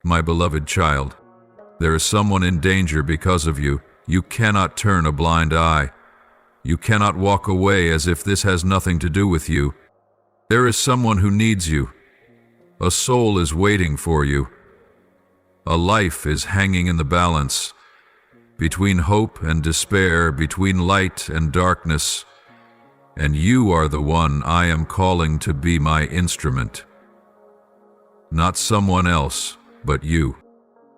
My beloved child, there is someone in danger because of you. You cannot turn a blind eye. You cannot walk away as if this has nothing to do with you. There is someone who needs you. A soul is waiting for you. A life is hanging in the balance, between hope and despair, between light and darkness. And you are the one I am calling to be my instrument. Not someone else, but you.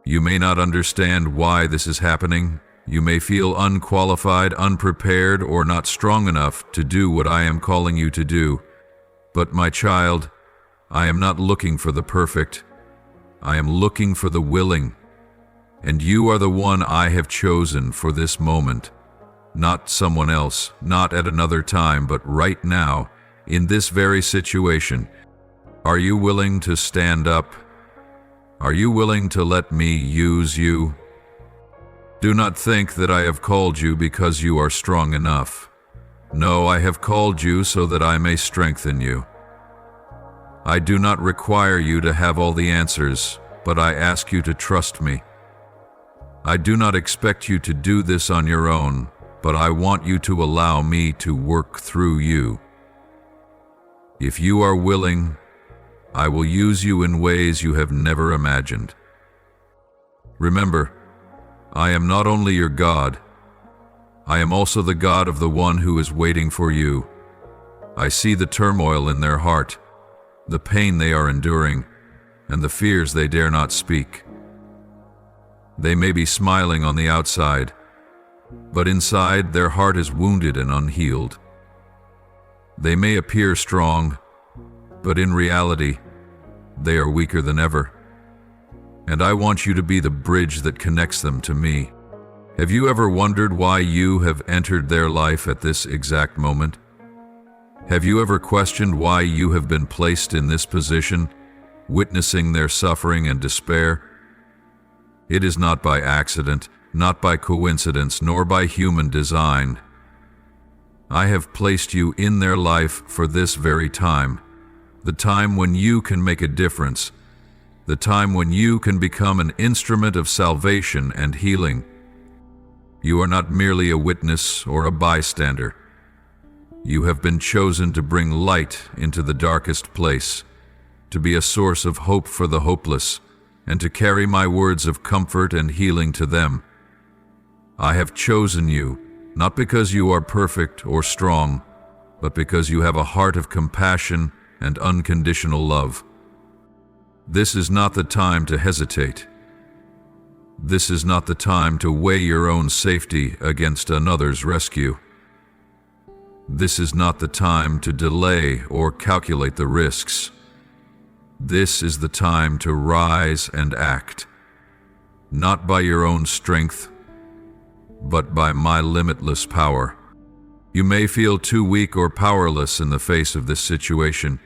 You may not understand why this is happening. You may feel unqualified, unprepared, or not strong enough to do what I am calling you to do. But my child, I am not looking for the perfect. I am looking for the willing. And you are the one I have chosen for this moment. Not someone else, not at another time, but right now, in this very situation. Are you willing to stand up? Are you willing to let me use you? Do not think that I have called you because you are strong enough. No, I have called you so that I may strengthen you. I do not require you to have all the answers, but I ask you to trust me. I do not expect you to do this on your own, but I want you to allow me to work through you. If you are willing, I will use you in ways you have never imagined. Remember, I am not only your God, I am also the God of the one who is waiting for you. I see the turmoil in their heart, the pain they are enduring, and the fears they dare not speak. They may be smiling on the outside, but inside their heart is wounded and unhealed. They may appear strong, but in reality, they are weaker than ever. And I want you to be the bridge that connects them to me. Have you ever wondered why you have entered their life at this exact moment? Have you ever questioned why you have been placed in this position, witnessing their suffering and despair? It is not by accident, not by coincidence, nor by human design. I have placed you in their life for this very time, the time when you can make a difference, the time when you can become an instrument of salvation and healing. You are not merely a witness or a bystander. You have been chosen to bring light into the darkest place, to be a source of hope for the hopeless, and to carry my words of comfort and healing to them. I have chosen you, not because you are perfect or strong, but because you have a heart of compassion and unconditional love. This is not the time to hesitate. This is not the time to weigh your own safety against another's rescue. This is not the time to delay or calculate the risks. This is the time to rise and act, not by your own strength, but by my limitless power. You may feel too weak or powerless in the face of this situation.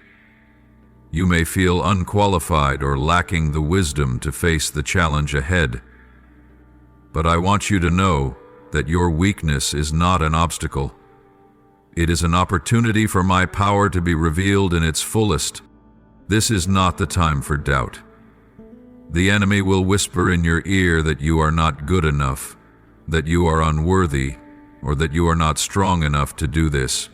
You may feel unqualified or lacking the wisdom to face the challenge ahead. But I want you to know that your weakness is not an obstacle. It is an opportunity for my power to be revealed in its fullest. This is not the time for doubt. The enemy will whisper in your ear that you are not good enough, that you are unworthy, or that you are not strong enough to do this.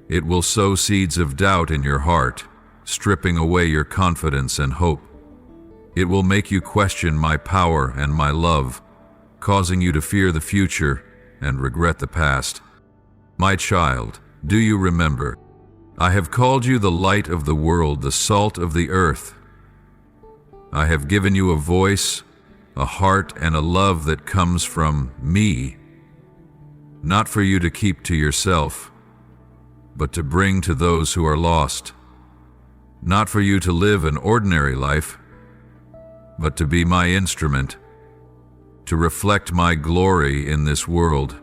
It will sow seeds of doubt in your heart, stripping away your confidence and hope. It will make you question my power and my love, causing you to fear the future and regret the past. My child, do you remember? I have called you the light of the world, the salt of the earth. I have given you a voice, a heart, and a love that comes from me, not for you to keep to yourself, but to bring to those who are lost. Not for you to live an ordinary life, but to be my instrument, to reflect my glory in this world.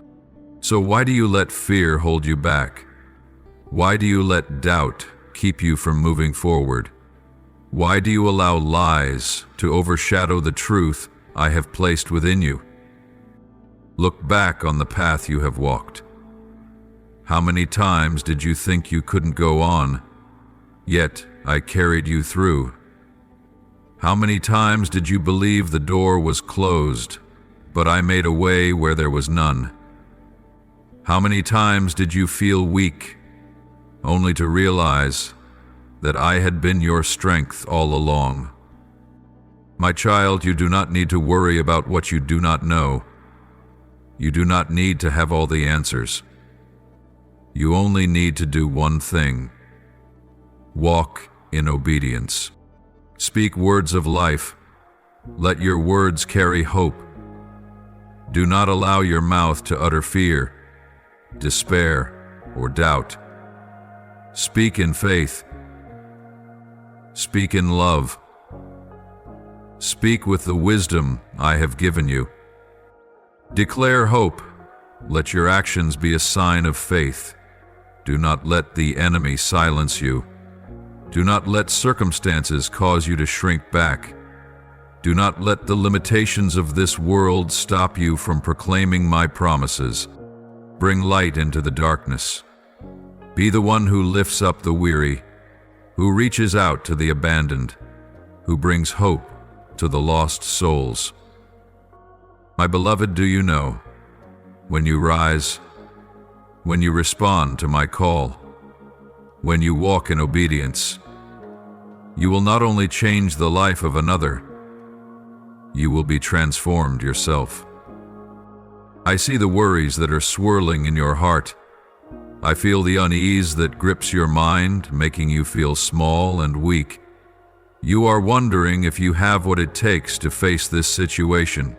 So why do you let fear hold you back? Why do you let doubt keep you from moving forward? Why do you allow lies to overshadow the truth I have placed within you? Look back on the path you have walked. How many times did you think you couldn't go on, yet I carried you through? How many times did you believe the door was closed, but I made a way where there was none? How many times did you feel weak, only to realize that I had been your strength all along? My child, you do not need to worry about what you do not know. You do not need to have all the answers. You only need to do one thing: walk in obedience. Speak words of life. Let your words carry hope. Do not allow your mouth to utter fear, despair, or doubt. Speak in faith. Speak in love. Speak with the wisdom I have given you. Declare hope. Let your actions be a sign of faith. Do not let the enemy silence you. Do not let circumstances cause you to shrink back. Do not let the limitations of this world stop you from proclaiming my promises. Bring light into the darkness. Be the one who lifts up the weary, who reaches out to the abandoned, who brings hope to the lost souls. My beloved, do you know, when you rise, when you respond to my call, when you walk in obedience, you will not only change the life of another, you will be transformed yourself. I see the worries that are swirling in your heart. I feel the unease that grips your mind, making you feel small and weak. You are wondering if you have what it takes to face this situation.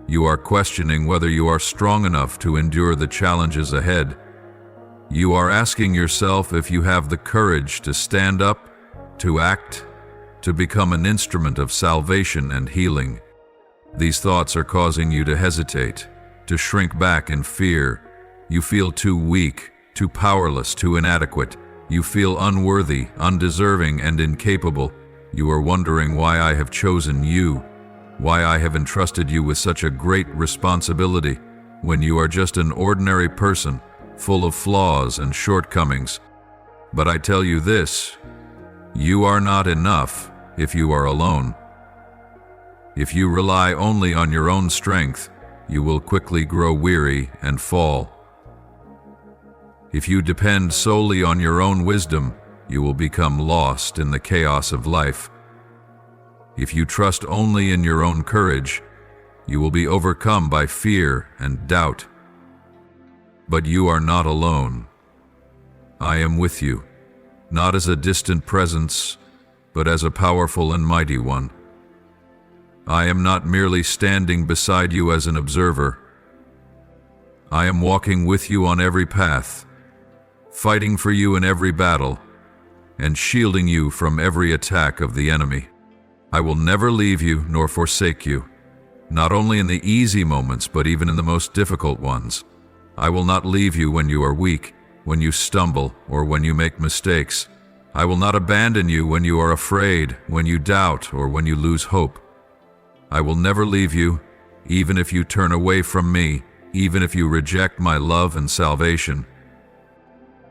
You are questioning whether you are strong enough to endure the challenges ahead. You are asking yourself if you have the courage to stand up, to act, to become an instrument of salvation and healing. These thoughts are causing you to hesitate, to shrink back in fear. You feel too weak, too powerless, too inadequate. You feel unworthy, undeserving, and incapable. You are wondering why I have chosen you, why I have entrusted you with such a great responsibility, when you are just an ordinary person, full of flaws and shortcomings. But I tell you this: you are not enough if you are alone. If you rely only on your own strength, you will quickly grow weary and fall. If you depend solely on your own wisdom, you will become lost in the chaos of life. If you trust only in your own courage, you will be overcome by fear and doubt. But you are not alone. I am with you, not as a distant presence, but as a powerful and mighty one. I am not merely standing beside you as an observer. I am walking with you on every path, fighting for you in every battle, and shielding you from every attack of the enemy. I will never leave you nor forsake you, not only in the easy moments, but even in the most difficult ones. I will not leave you when you are weak, when you stumble, or when you make mistakes. I will not abandon you when you are afraid, when you doubt, or when you lose hope. I will never leave you, even if you turn away from me, even if you reject my love and salvation.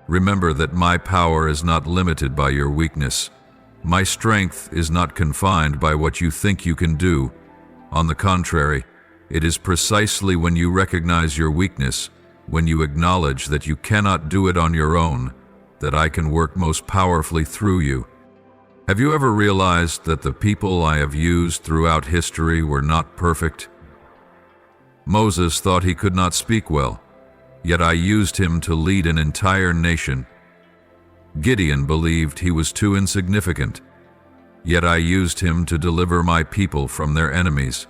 Remember that my power is not limited by your weakness. My strength is not confined by what you think you can do. On the contrary, it is precisely when you recognize your weakness, when you acknowledge that you cannot do it on your own, that I can work most powerfully through you. Have you ever realized that the people I have used throughout history were not perfect? Moses thought he could not speak well, yet I used him to lead an entire nation. Gideon believed he was too insignificant, yet I used him to deliver my people from their enemies.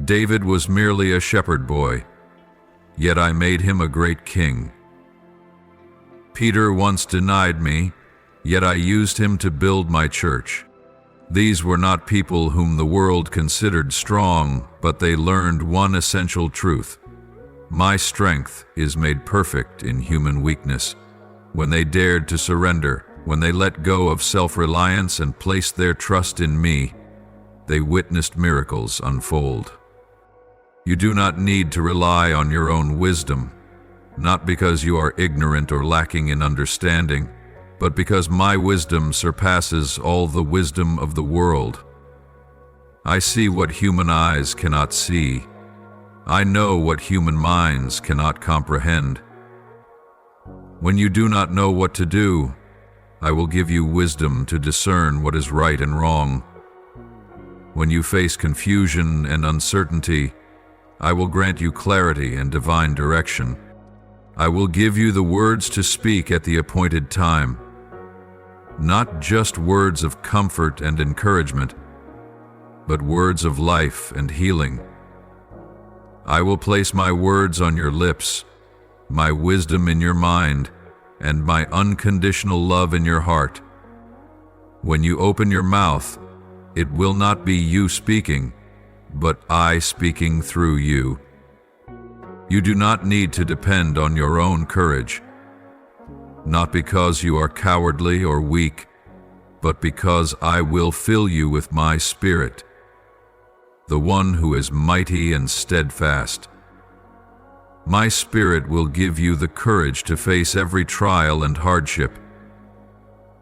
David was merely a shepherd boy, yet I made him a great king. Peter once denied me, yet I used him to build my church. These were not people whom the world considered strong, but they learned one essential truth: my strength is made perfect in human weakness. When they dared to surrender, when they let go of self-reliance and placed their trust in me, they witnessed miracles unfold. You do not need to rely on your own wisdom, not because you are ignorant or lacking in understanding, but because my wisdom surpasses all the wisdom of the world. I see what human eyes cannot see. I know what human minds cannot comprehend. When you do not know what to do, I will give you wisdom to discern what is right and wrong. When you face confusion and uncertainty, I will grant you clarity and divine direction. I will give you the words to speak at the appointed time, not just words of comfort and encouragement, but words of life and healing. I will place my words on your lips, my wisdom in your mind, and my unconditional love in your heart. When you open your mouth, it will not be you speaking, but I speaking through you. You do not need to depend on your own courage, not because you are cowardly or weak, but because I will fill you with my Spirit, the one who is mighty and steadfast. My Spirit will give you the courage to face every trial and hardship.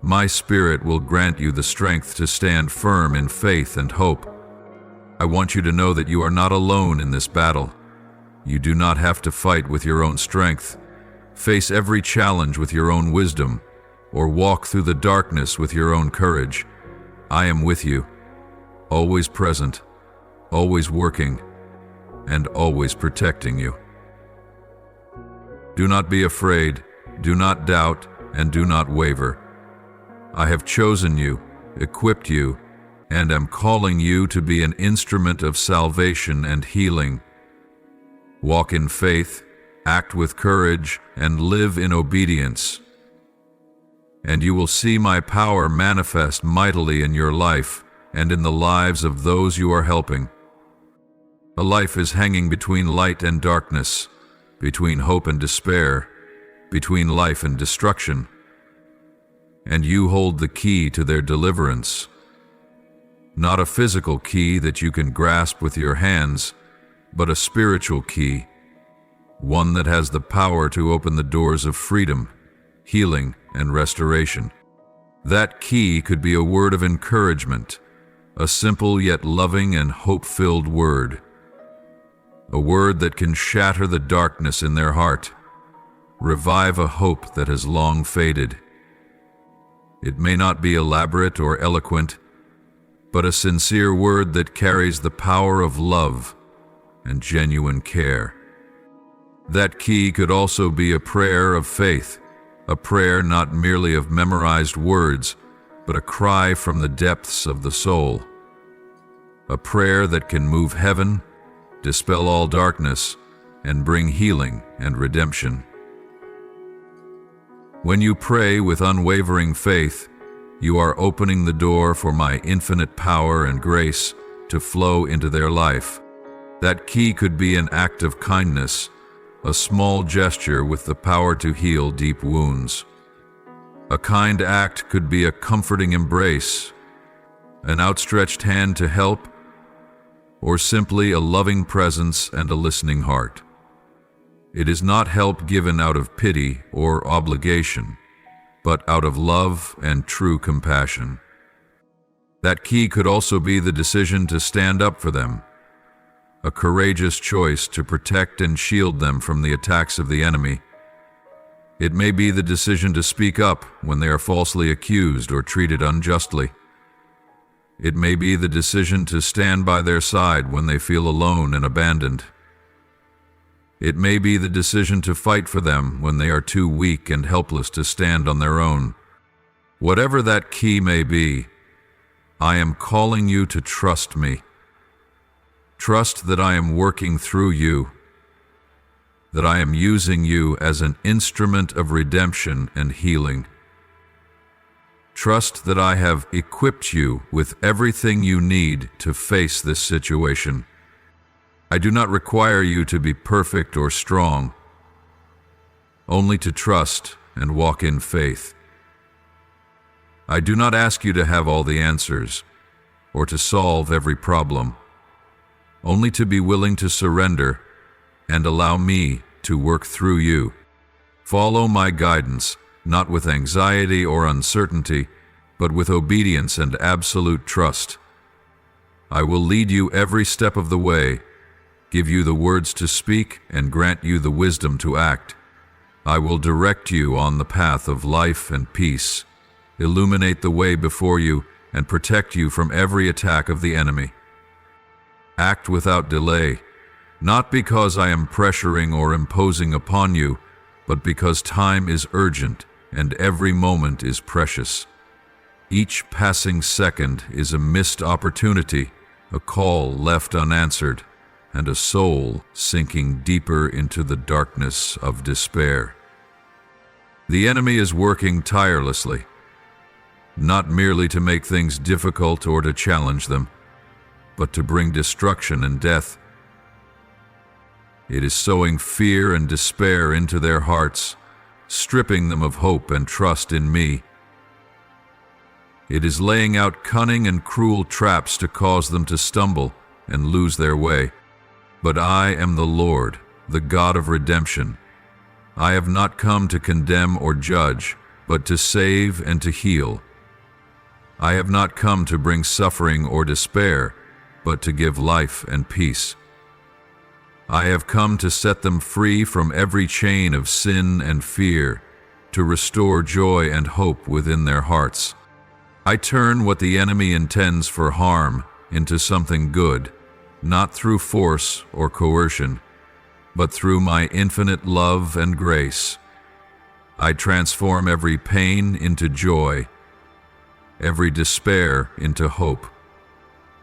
My Spirit will grant you the strength to stand firm in faith and hope. I want you to know that you are not alone in this battle. You do not have to fight with your own strength, face every challenge with your own wisdom, or walk through the darkness with your own courage. I am with you, always present, always working, and always protecting you. Do not be afraid, do not doubt, and do not waver. I have chosen you, equipped you, and am calling you to be an instrument of salvation and healing. Walk in faith, act with courage, and live in obedience. And you will see my power manifest mightily in your life and in the lives of those you are helping. A life is hanging between light and darkness, between hope and despair, between life and destruction. And you hold the key to their deliverance. Not a physical key that you can grasp with your hands, but a spiritual key, one that has the power to open the doors of freedom, healing, and restoration. That key could be a word of encouragement, a simple yet loving and hope-filled word, a word that can shatter the darkness in their heart, revive a hope that has long faded. It may not be elaborate or eloquent, but a sincere word that carries the power of love and genuine care. That key could also be a prayer of faith, a prayer not merely of memorized words, but a cry from the depths of the soul. A prayer that can move heaven, dispel all darkness, and bring healing and redemption. When you pray with unwavering faith, you are opening the door for my infinite power and grace to flow into their life. That key could be an act of kindness, a small gesture with the power to heal deep wounds. A kind act could be a comforting embrace, an outstretched hand to help, or simply a loving presence and a listening heart. It is not help given out of pity or obligation, but out of love and true compassion. That key could also be the decision to stand up for them, a courageous choice to protect and shield them from the attacks of the enemy. It may be the decision to speak up when they are falsely accused or treated unjustly. It may be the decision to stand by their side when they feel alone and abandoned. It may be the decision to fight for them when they are too weak and helpless to stand on their own. Whatever that key may be, I am calling you to trust me. Trust that I am working through you, that I am using you as an instrument of redemption and healing. Trust that I have equipped you with everything you need to face this situation. I do not require you to be perfect or strong, only to trust and walk in faith. I do not ask you to have all the answers or to solve every problem, only to be willing to surrender and allow me to work through you. Follow my guidance, not with anxiety or uncertainty, but with obedience and absolute trust. I will lead you every step of the way, give you the words to speak, and grant you the wisdom to act. I will direct you on the path of life and peace, illuminate the way before you, and protect you from every attack of the enemy. Act without delay, not because I am pressuring or imposing upon you, but because time is urgent and every moment is precious. Each passing second is a missed opportunity, a call left unanswered, and a soul sinking deeper into the darkness of despair. The enemy is working tirelessly, not merely to make things difficult or to challenge them, but to bring destruction and death. It is sowing fear and despair into their hearts, stripping them of hope and trust in me. It is laying out cunning and cruel traps to cause them to stumble and lose their way. But I am the Lord, the God of redemption. I have not come to condemn or judge, but to save and to heal. I have not come to bring suffering or despair, but to give life and peace. I have come to set them free from every chain of sin and fear, to restore joy and hope within their hearts. I turn what the enemy intends for harm into something good, not through force or coercion, but through my infinite love and grace. I transform every pain into joy, every despair into hope,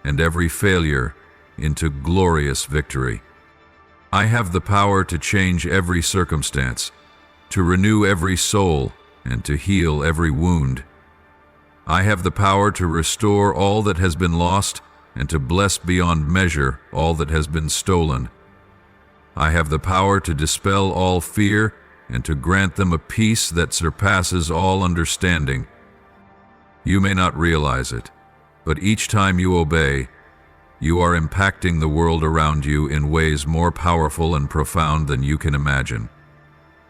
and every failure into glorious victory. I have the power to change every circumstance, to renew every soul, and to heal every wound. I have the power to restore all that has been lost and to bless beyond measure all that has been stolen. I have the power to dispel all fear and to grant them a peace that surpasses all understanding. You may not realize it, but each time you obey, you are impacting the world around you in ways more powerful and profound than you can imagine.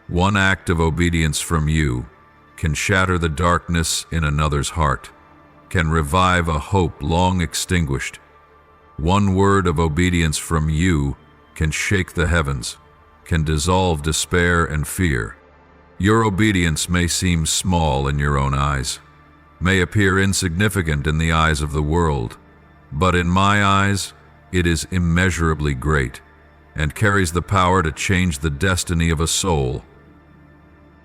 One act of obedience from you can shatter the darkness in another's heart, can revive a hope long extinguished. One word of obedience from you can shake the heavens, can dissolve despair and fear. Your obedience may seem small in your own eyes, may appear insignificant in the eyes of the world, but in my eyes, it is immeasurably great and carries the power to change the destiny of a soul.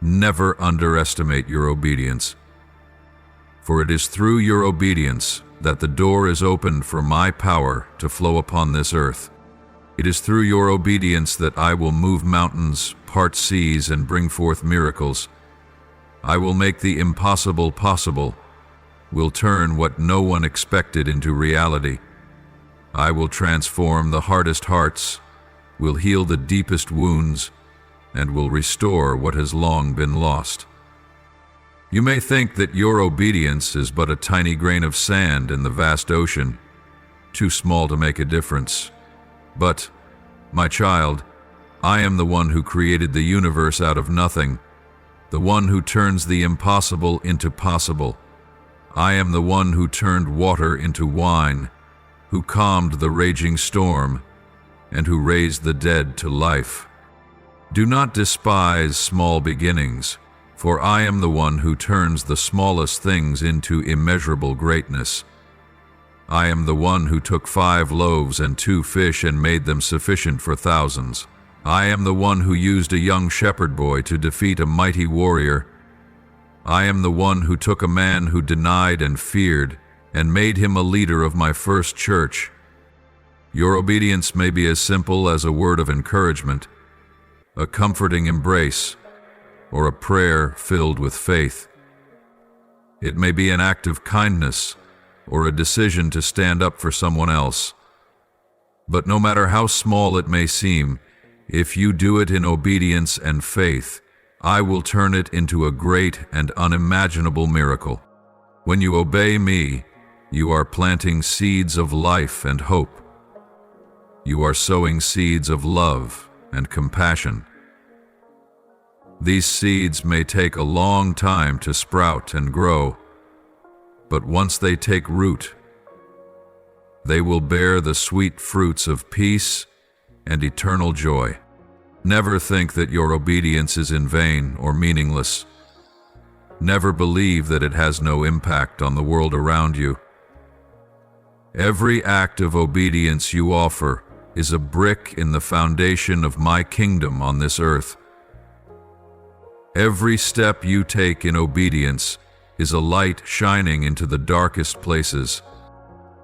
Never underestimate your obedience, for it is through your obedience that the door is opened for my power to flow upon this earth. It is through your obedience that I will move mountains, part seas, and bring forth miracles. I will make the impossible possible, will turn what no one expected into reality. I will transform the hardest hearts, will heal the deepest wounds, and will restore what has long been lost. You may think that your obedience is but a tiny grain of sand in the vast ocean, too small to make a difference. But, my child, I am the one who created the universe out of nothing, the one who turns the impossible into possible. I am the one who turned water into wine, who calmed the raging storm, and who raised the dead to life. Do not despise small beginnings, for I am the one who turns the smallest things into immeasurable greatness. I am the one who took 5 loaves and 2 fish and made them sufficient for thousands. I am the one who used a young shepherd boy to defeat a mighty warrior. I am the one who took a man who denied and feared and made him a leader of my first church. Your obedience may be as simple as a word of encouragement, a comforting embrace, or a prayer filled with faith. It may be an act of kindness or a decision to stand up for someone else. But no matter how small it may seem, if you do it in obedience and faith, I will turn it into a great and unimaginable miracle. When you obey me, you are planting seeds of life and hope. You are sowing seeds of love and compassion. These seeds may take a long time to sprout and grow, but once they take root, They will bear the sweet fruits of peace and eternal joy. Never think that your obedience is in vain or meaningless. Never believe that it has no impact on the world around you. Every act of obedience you offer is a brick in the foundation of my kingdom on this earth. Every step you take in obedience is a light shining into the darkest places.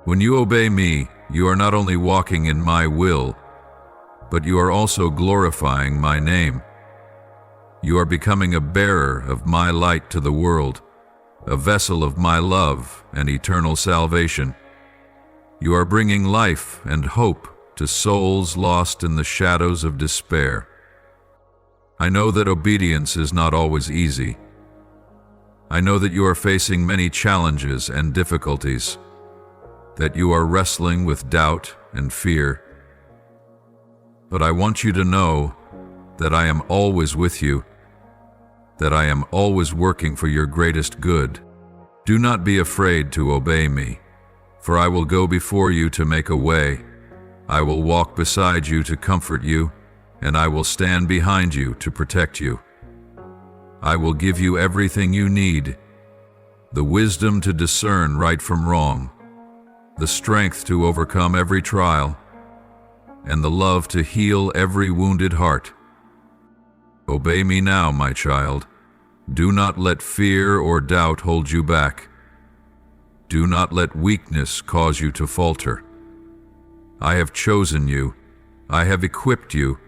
When you obey me, you are not only walking in my will, but you are also glorifying my name. You are becoming a bearer of my light to the world, a vessel of my love and eternal salvation. You are bringing life and hope to souls lost in the shadows of despair. I know that obedience is not always easy. I know that you are facing many challenges and difficulties, that you are wrestling with doubt and fear. But I want you to know that I am always with you, that I am always working for your greatest good. Do not be afraid to obey me, for I will go before you to make a way. I will walk beside you to comfort you, and I will stand behind you to protect you. I will give you everything you need, the wisdom to discern right from wrong, the strength to overcome every trial, and the love to heal every wounded heart. Obey me now, my child. Do not let fear or doubt hold you back. Do not let weakness cause you to falter. I have chosen you, I have equipped you,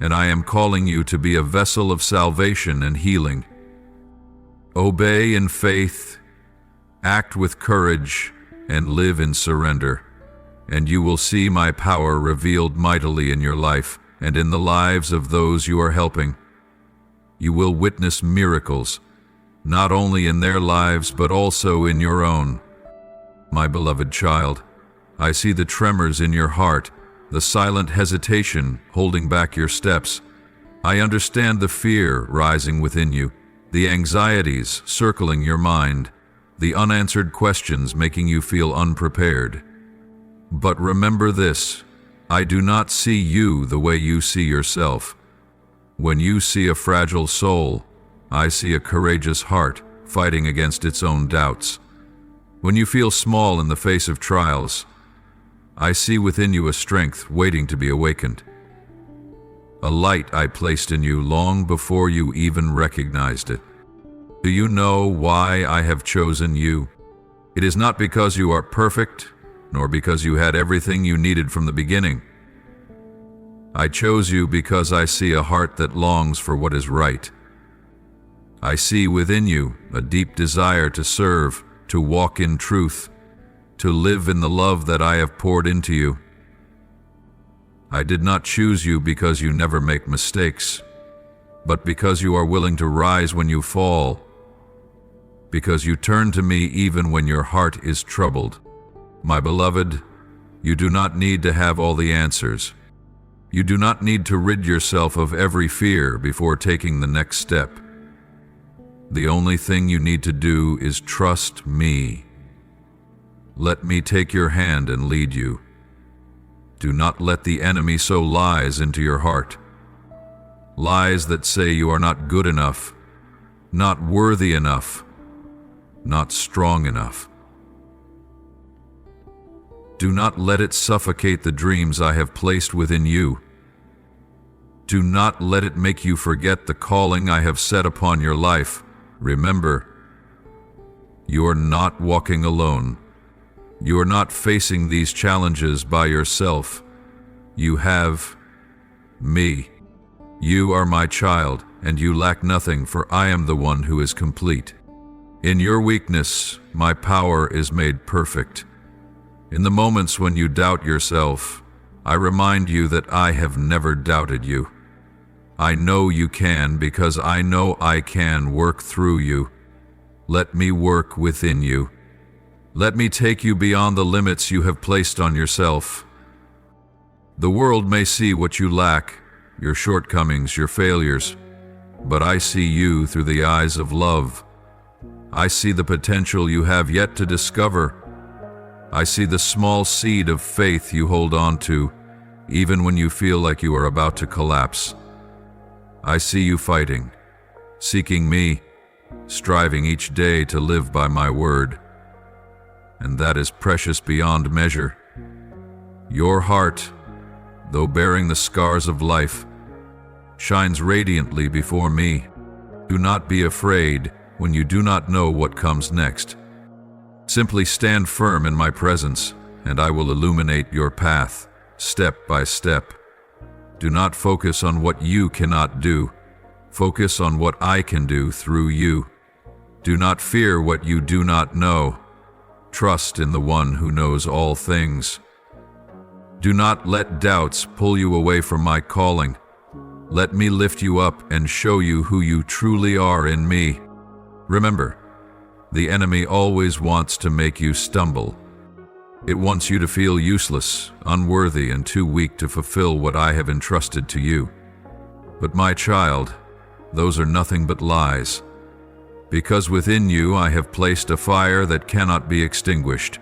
and I am calling you to be a vessel of salvation and healing. Obey in faith, act with courage, and live in surrender, and you will see my power revealed mightily in your life and in the lives of those you are helping. You will witness miracles, not only in their lives but also in your own. My beloved child, I see the tremors in your heart, the silent hesitation holding back your steps. I understand the fear rising within you, the anxieties circling your mind, the unanswered questions making you feel unprepared. But remember this, I do not see you the way you see yourself. When you see a fragile soul, I see a courageous heart fighting against its own doubts. When you feel small in the face of trials, I see within you a strength waiting to be awakened. A light I placed in you long before you even recognized it. Do you know why I have chosen you? It is not because you are perfect, nor because you had everything you needed from the beginning. I chose you because I see a heart that longs for what is right. I see within you a deep desire to serve, to walk in truth, to live in the love that I have poured into you. I did not choose you because you never make mistakes, but because you are willing to rise when you fall, because you turn to me even when your heart is troubled. My beloved, you do not need to have all the answers. You do not need to rid yourself of every fear before taking the next step. The only thing you need to do is trust me. Let me take your hand and lead you. Do not let the enemy sow lies into your heart. Lies that say you are not good enough, not worthy enough, not strong enough. Do not let it suffocate the dreams I have placed within you. Do not let it make you forget the calling I have set upon your life. Remember, you are not walking alone. You are not facing these challenges by yourself. You have me. You are my child, and you lack nothing, for I am the one who is complete. In your weakness, my power is made perfect. In the moments when you doubt yourself, I remind you that I have never doubted you. I know you can because I know I can work through you. Let me work within you. Let me take you beyond the limits you have placed on yourself. The world may see what you lack, your shortcomings, your failures, but I see you through the eyes of love. I see the potential you have yet to discover. I see the small seed of faith you hold on to, even when you feel like you are about to collapse. I see you fighting, seeking me, striving each day to live by my word. And that is precious beyond measure. Your heart, though bearing the scars of life, shines radiantly before me. Do not be afraid when you do not know what comes next. Simply stand firm in my presence, and I will illuminate your path, step by step. Do not focus on what you cannot do. Focus on what I can do through you. Do not fear what you do not know. Trust in the one who knows all things. Do not let doubts pull you away from my calling. Let me lift you up and show you who you truly are in me. Remember, the enemy always wants to make you stumble. It wants you to feel useless, unworthy, and too weak to fulfill what I have entrusted to you. But my child, those are nothing but lies. Because within you I have placed a fire that cannot be extinguished,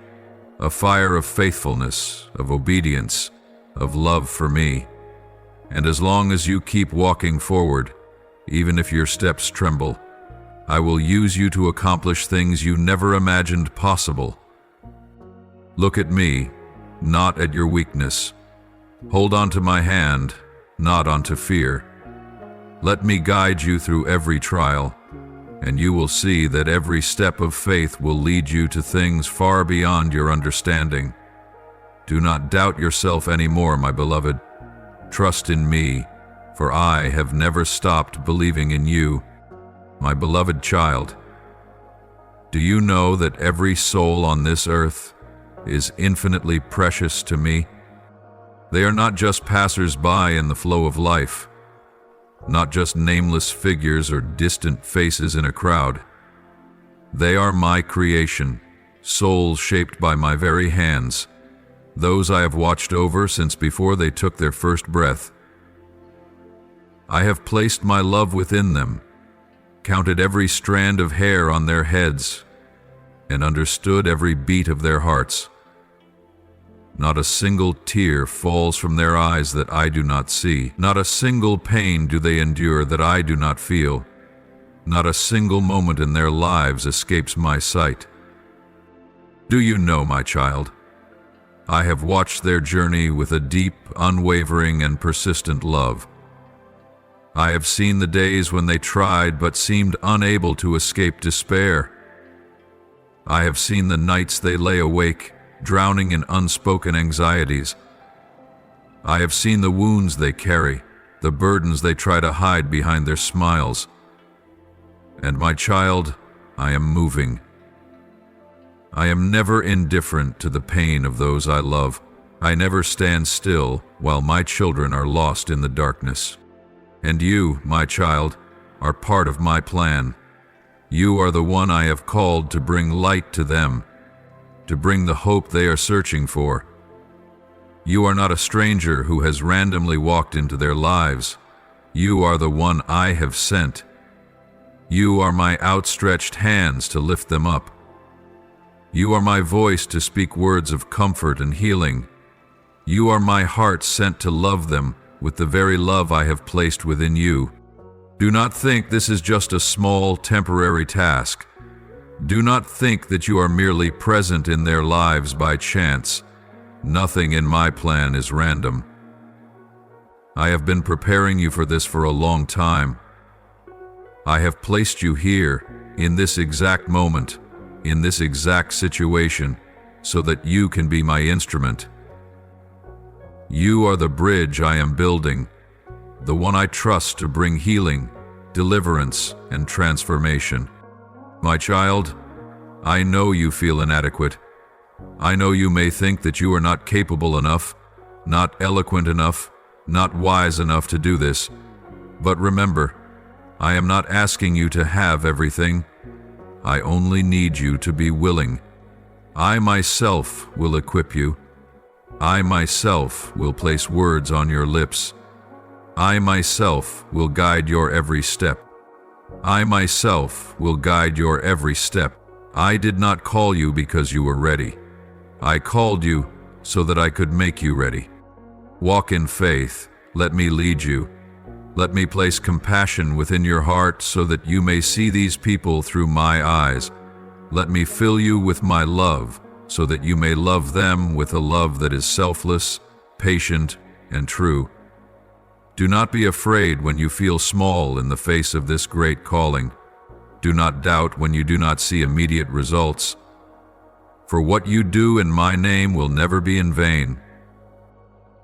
a fire of faithfulness, of obedience, of love for me. And as long as you keep walking forward, even if your steps tremble, I will use you to accomplish things you never imagined possible. Look at me, not at your weakness. Hold on to my hand, not onto fear. Let me guide you through every trial, and you will see that every step of faith will lead you to things far beyond your understanding. Do not doubt yourself anymore, my beloved. Trust in me, for I have never stopped believing in you. My beloved child, do you know that every soul on this earth is infinitely precious to me? They are not just passers-by in the flow of life, not just nameless figures or distant faces in a crowd. They are my creation, souls shaped by my very hands, those I have watched over since before they took their first breath. I have placed my love within them, counted every strand of hair on their heads, and understood every beat of their hearts. Not a single tear falls from their eyes that I do not see. Not a single pain do they endure that I do not feel. Not a single moment in their lives escapes my sight. Do you know, my child, I have watched their journey with a deep, unwavering, and persistent love. I have seen the days when they tried but seemed unable to escape despair. I have seen the nights they lay awake, drowning in unspoken anxieties. I have seen the wounds they carry, the burdens they try to hide behind their smiles. And my child, I am moving. I am never indifferent to the pain of those I love. I never stand still while my children are lost in the darkness. And you, my child, are part of my plan. You are the one I have called to bring light to them, to bring the hope they are searching for. You are not a stranger who has randomly walked into their lives. You are the one I have sent. You are my outstretched hands to lift them up. You are my voice to speak words of comfort and healing. You are my heart sent to love them with the very love I have placed within you. Do not think this is just a small, temporary task. Do not think that you are merely present in their lives by chance. Nothing in my plan is random. I have been preparing you for this for a long time. I have placed you here, in this exact moment, in this exact situation, so that you can be my instrument. You are the bridge I am building, the one I trust to bring healing, deliverance, and transformation. My child, I know you feel inadequate. I know you may think that you are not capable enough, not eloquent enough, not wise enough to do this. But remember, I am not asking you to have everything. I only need you to be willing. I myself will equip you. I myself will place words on your lips. I myself will guide your every step. I myself will guide your every step. I did not call you because you were ready. I called you so that I could make you ready. Walk in faith. Let me lead you. Let me place compassion within your heart so that you may see these people through my eyes. Let me fill you with my love so that you may love them with a love that is selfless, patient, and true. Do not be afraid when you feel small in the face of this great calling. Do not doubt when you do not see immediate results. For what you do in my name will never be in vain.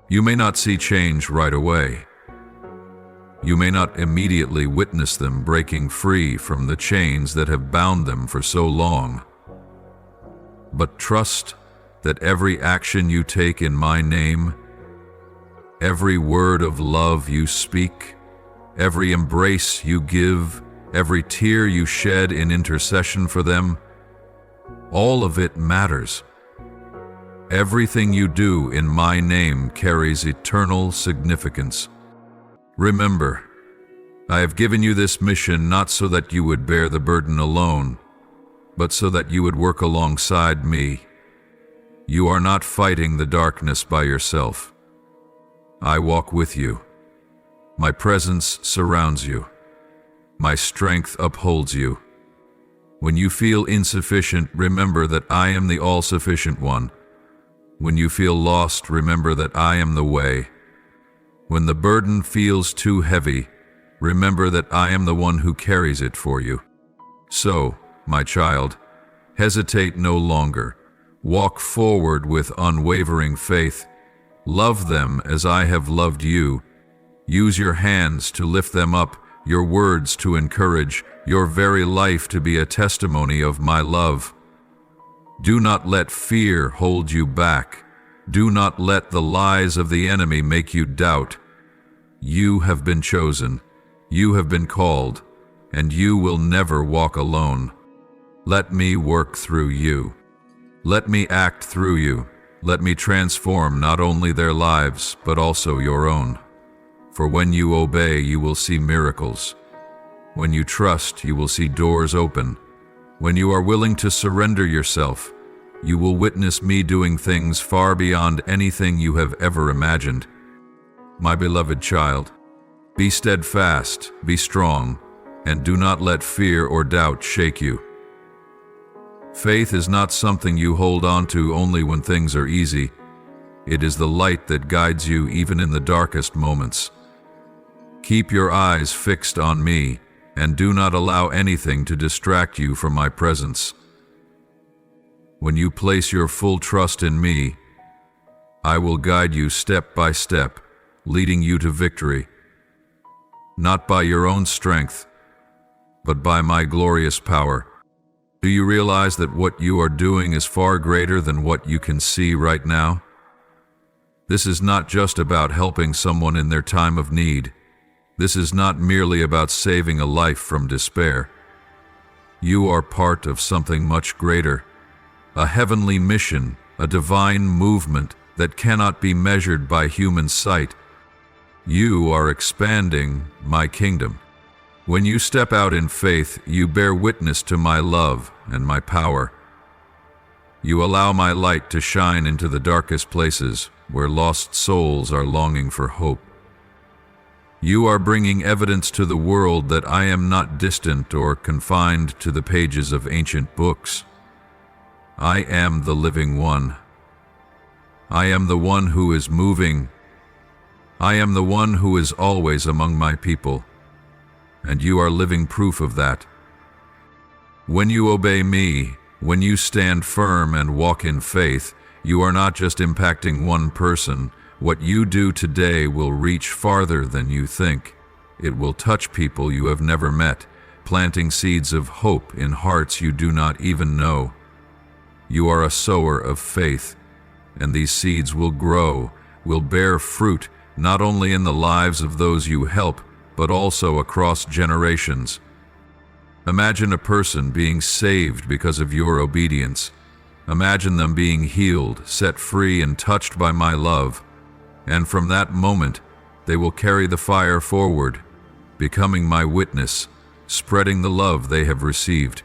You may not see change right away. You may not immediately witness them breaking free from the chains that have bound them for so long. But trust that every action you take in my name, every word of love you speak, every embrace you give, every tear you shed in intercession for them, all of it matters. Everything you do in my name carries eternal significance. Remember, I have given you this mission not so that you would bear the burden alone, but so that you would work alongside me. You are not fighting the darkness by yourself. I walk with you. My presence surrounds you. My strength upholds you. When you feel insufficient, remember that I am the all-sufficient one. When you feel lost, remember that I am the way. When the burden feels too heavy, remember that I am the one who carries it for you. So, my child, hesitate no longer. Walk forward with unwavering faith. Love them as I have loved you. Use your hands to lift them up, your words to encourage, your very life to be a testimony of my love. Do not let fear hold you back. Do not let the lies of the enemy make you doubt. You have been chosen. You have been called, and you will never walk alone. Let me work through you. Let me act through you. Let me transform not only their lives, but also your own. For when you obey, you will see miracles. When you trust, you will see doors open. When you are willing to surrender yourself, you will witness me doing things far beyond anything you have ever imagined. My beloved child, be steadfast, be strong, and do not let fear or doubt shake you. Faith is not something you hold on to only when things are easy. It is the light that guides you even in the darkest moments. Keep your eyes fixed on me, and do not allow anything to distract you from my presence. When you place your full trust in me, I will guide you step by step, leading you to victory. Not by your own strength, but by my glorious power. Do you realize that what you are doing is far greater than what you can see right now? This is not just about helping someone in their time of need. This is not merely about saving a life from despair. You are part of something much greater, a heavenly mission, a divine movement that cannot be measured by human sight. You are expanding my kingdom. When you step out in faith, you bear witness to my love and my power. You allow my light to shine into the darkest places where lost souls are longing for hope. You are bringing evidence to the world that I am not distant or confined to the pages of ancient books. I am the living one. I am the one who is moving. I am the one who is always among my people, and you are living proof of that. When you obey me, when you stand firm and walk in faith, you are not just impacting one person. What you do today will reach farther than you think. It will touch people you have never met, planting seeds of hope in hearts you do not even know. You are a sower of faith, and these seeds will grow, will bear fruit, not only in the lives of those you help, but also across generations. Imagine a person being saved because of your obedience. Imagine them being healed, set free, and touched by my love. And from that moment, they will carry the fire forward, becoming my witness, spreading the love they have received.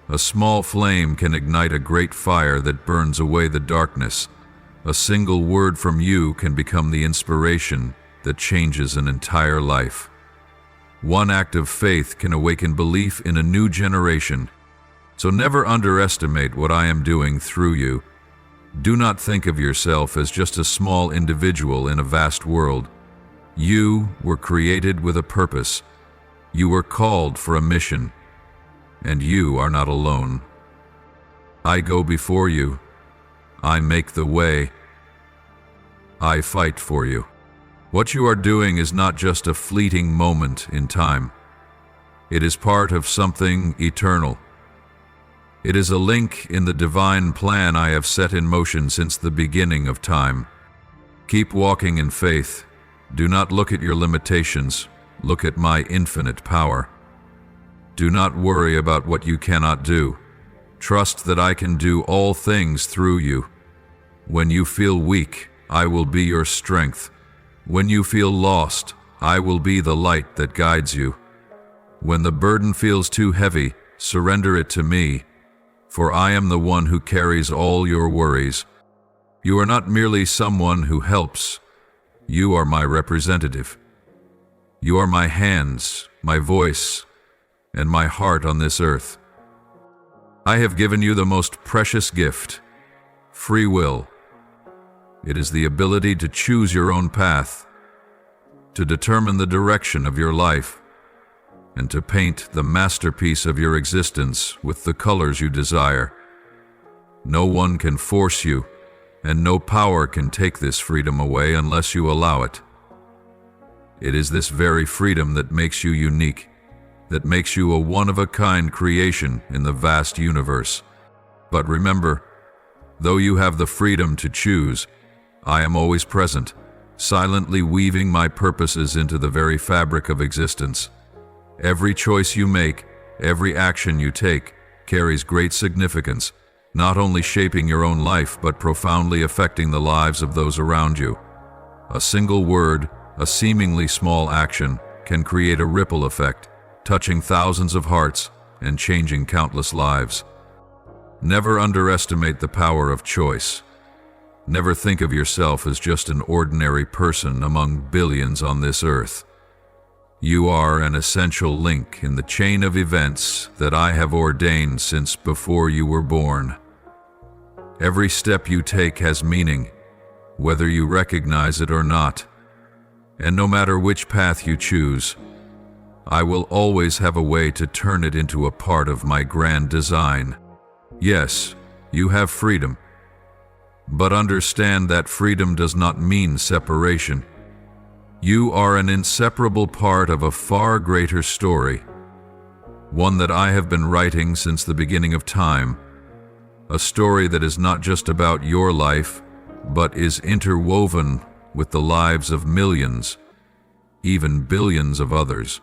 A small flame can ignite a great fire that burns away the darkness. A single word from you can become the inspiration that changes an entire life. One act of faith can awaken belief in a new generation. So never underestimate what I am doing through you. Do not think of yourself as just a small individual in a vast world. You were created with a purpose. You were called for a mission. And you are not alone. I go before you. I make the way. I fight for you. What you are doing is not just a fleeting moment in time. It is part of something eternal. It is a link in the divine plan I have set in motion since the beginning of time. Keep walking in faith. Do not look at your limitations. Look at my infinite power. Do not worry about what you cannot do. Trust that I can do all things through you. When you feel weak, I will be your strength. When you feel lost, I will be the light that guides you. When the burden feels too heavy, surrender it to me, for I am the one who carries all your worries. You are not merely someone who helps. You are my representative. You are my hands, my voice, and my heart on this earth. I have given you the most precious gift, free will. It is the ability to choose your own path, to determine the direction of your life, and to paint the masterpiece of your existence with the colors you desire. No one can force you, and no power can take this freedom away unless you allow it. It is this very freedom that makes you unique, that makes you a one-of-a-kind creation in the vast universe. But remember, though you have the freedom to choose, I am always present, silently weaving my purposes into the very fabric of existence. Every choice you make, every action you take, carries great significance, not only shaping your own life but profoundly affecting the lives of those around you. A single word, a seemingly small action, can create a ripple effect, touching thousands of hearts and changing countless lives. Never underestimate the power of choice. Never think of yourself as just an ordinary person among billions on this earth. You are an essential link in the chain of events that I have ordained since before you were born. Every step you take has meaning, whether you recognize it or not. And no matter which path you choose, I will always have a way to turn it into a part of my grand design. Yes, you have freedom. But understand that freedom does not mean separation. You are an inseparable part of a far greater story, one that I have been writing since the beginning of time, a story that is not just about your life, but is interwoven with the lives of millions, even billions of others.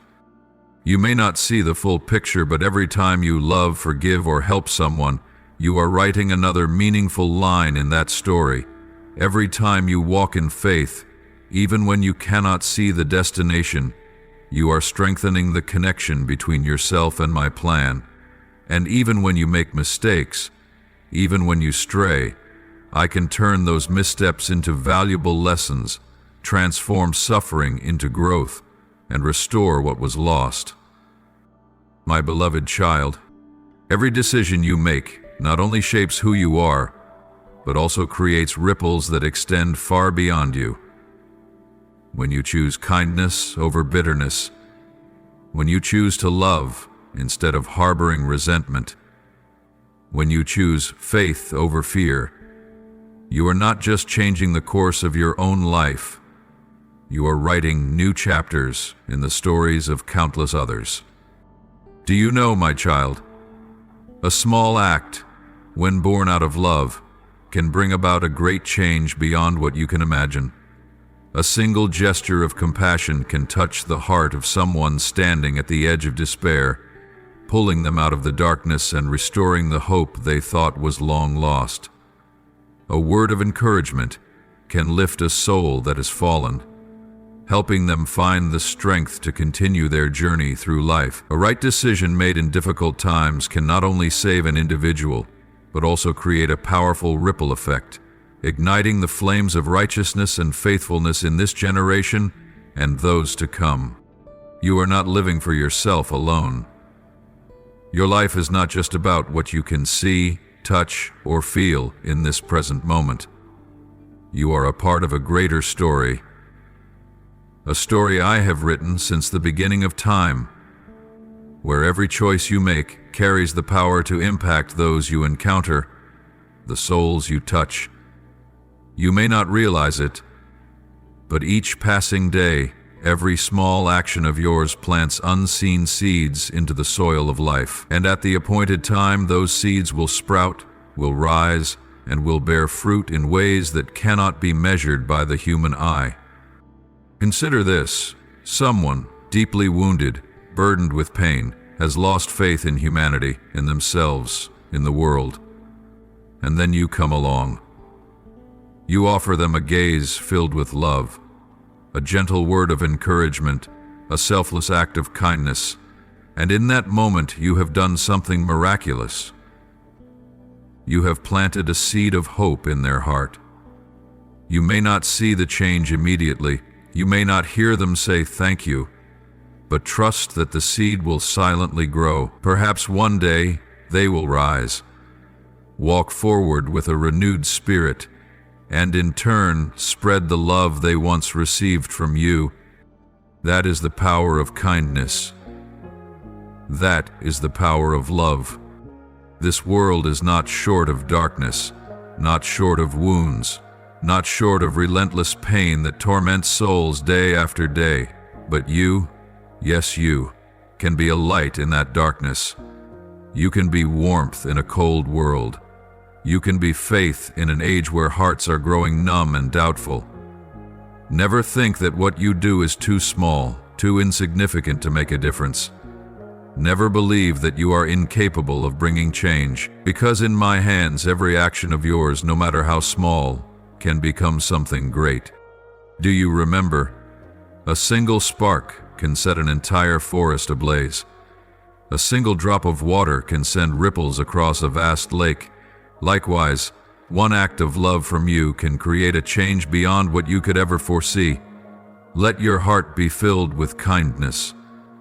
You may not see the full picture, but every time you love, forgive, or help someone, you are writing another meaningful line in that story. Every time you walk in faith, even when you cannot see the destination, you are strengthening the connection between yourself and my plan. And even when you make mistakes, even when you stray, I can turn those missteps into valuable lessons, transform suffering into growth, and restore what was lost. My beloved child, every decision you make not only shapes who you are, but also creates ripples that extend far beyond you. When you choose kindness over bitterness, when you choose to love instead of harboring resentment, when you choose faith over fear, you are not just changing the course of your own life, you are writing new chapters in the stories of countless others. Do you know, my child, a small act, when born out of love, can bring about a great change beyond what you can imagine. A single gesture of compassion can touch the heart of someone standing at the edge of despair, pulling them out of the darkness and restoring the hope they thought was long lost. A word of encouragement can lift a soul that has fallen, helping them find the strength to continue their journey through life. A right decision made in difficult times can not only save an individual, but also create a powerful ripple effect, igniting the flames of righteousness and faithfulness in this generation and those to come. You are not living for yourself alone. Your life is not just about what you can see, touch, or feel in this present moment. You are a part of a greater story, a story I have written since the beginning of time, where every choice you make carries the power to impact those you encounter, the souls you touch. You may not realize it, but each passing day, every small action of yours plants unseen seeds into the soil of life. And at the appointed time, those seeds will sprout, will rise, and will bear fruit in ways that cannot be measured by the human eye. Consider this: someone deeply wounded, burdened with pain, has lost faith in humanity, in themselves, in the world. And then you come along. You offer them a gaze filled with love, a gentle word of encouragement, a selfless act of kindness, and in that moment you have done something miraculous. You have planted a seed of hope in their heart. You may not see the change immediately, you may not hear them say thank you, but trust that the seed will silently grow. Perhaps one day they will rise, walk forward with a renewed spirit, and in turn spread the love they once received from you. That is the power of kindness. That is the power of love. This world is not short of darkness, not short of wounds, not short of relentless pain that torments souls day after day. But you, yes you, can be a light in that darkness. You can be warmth in a cold world. You can be faith in an age where hearts are growing numb and doubtful. Never think that what you do is too small, too insignificant to make a difference. Never believe that you are incapable of bringing change, because in my hands every action of yours, no matter how small, can become something great. Do you remember? A single spark can set an entire forest ablaze. A single drop of water can send ripples across a vast lake. Likewise, one act of love from you can create a change beyond what you could ever foresee. Let your heart be filled with kindness,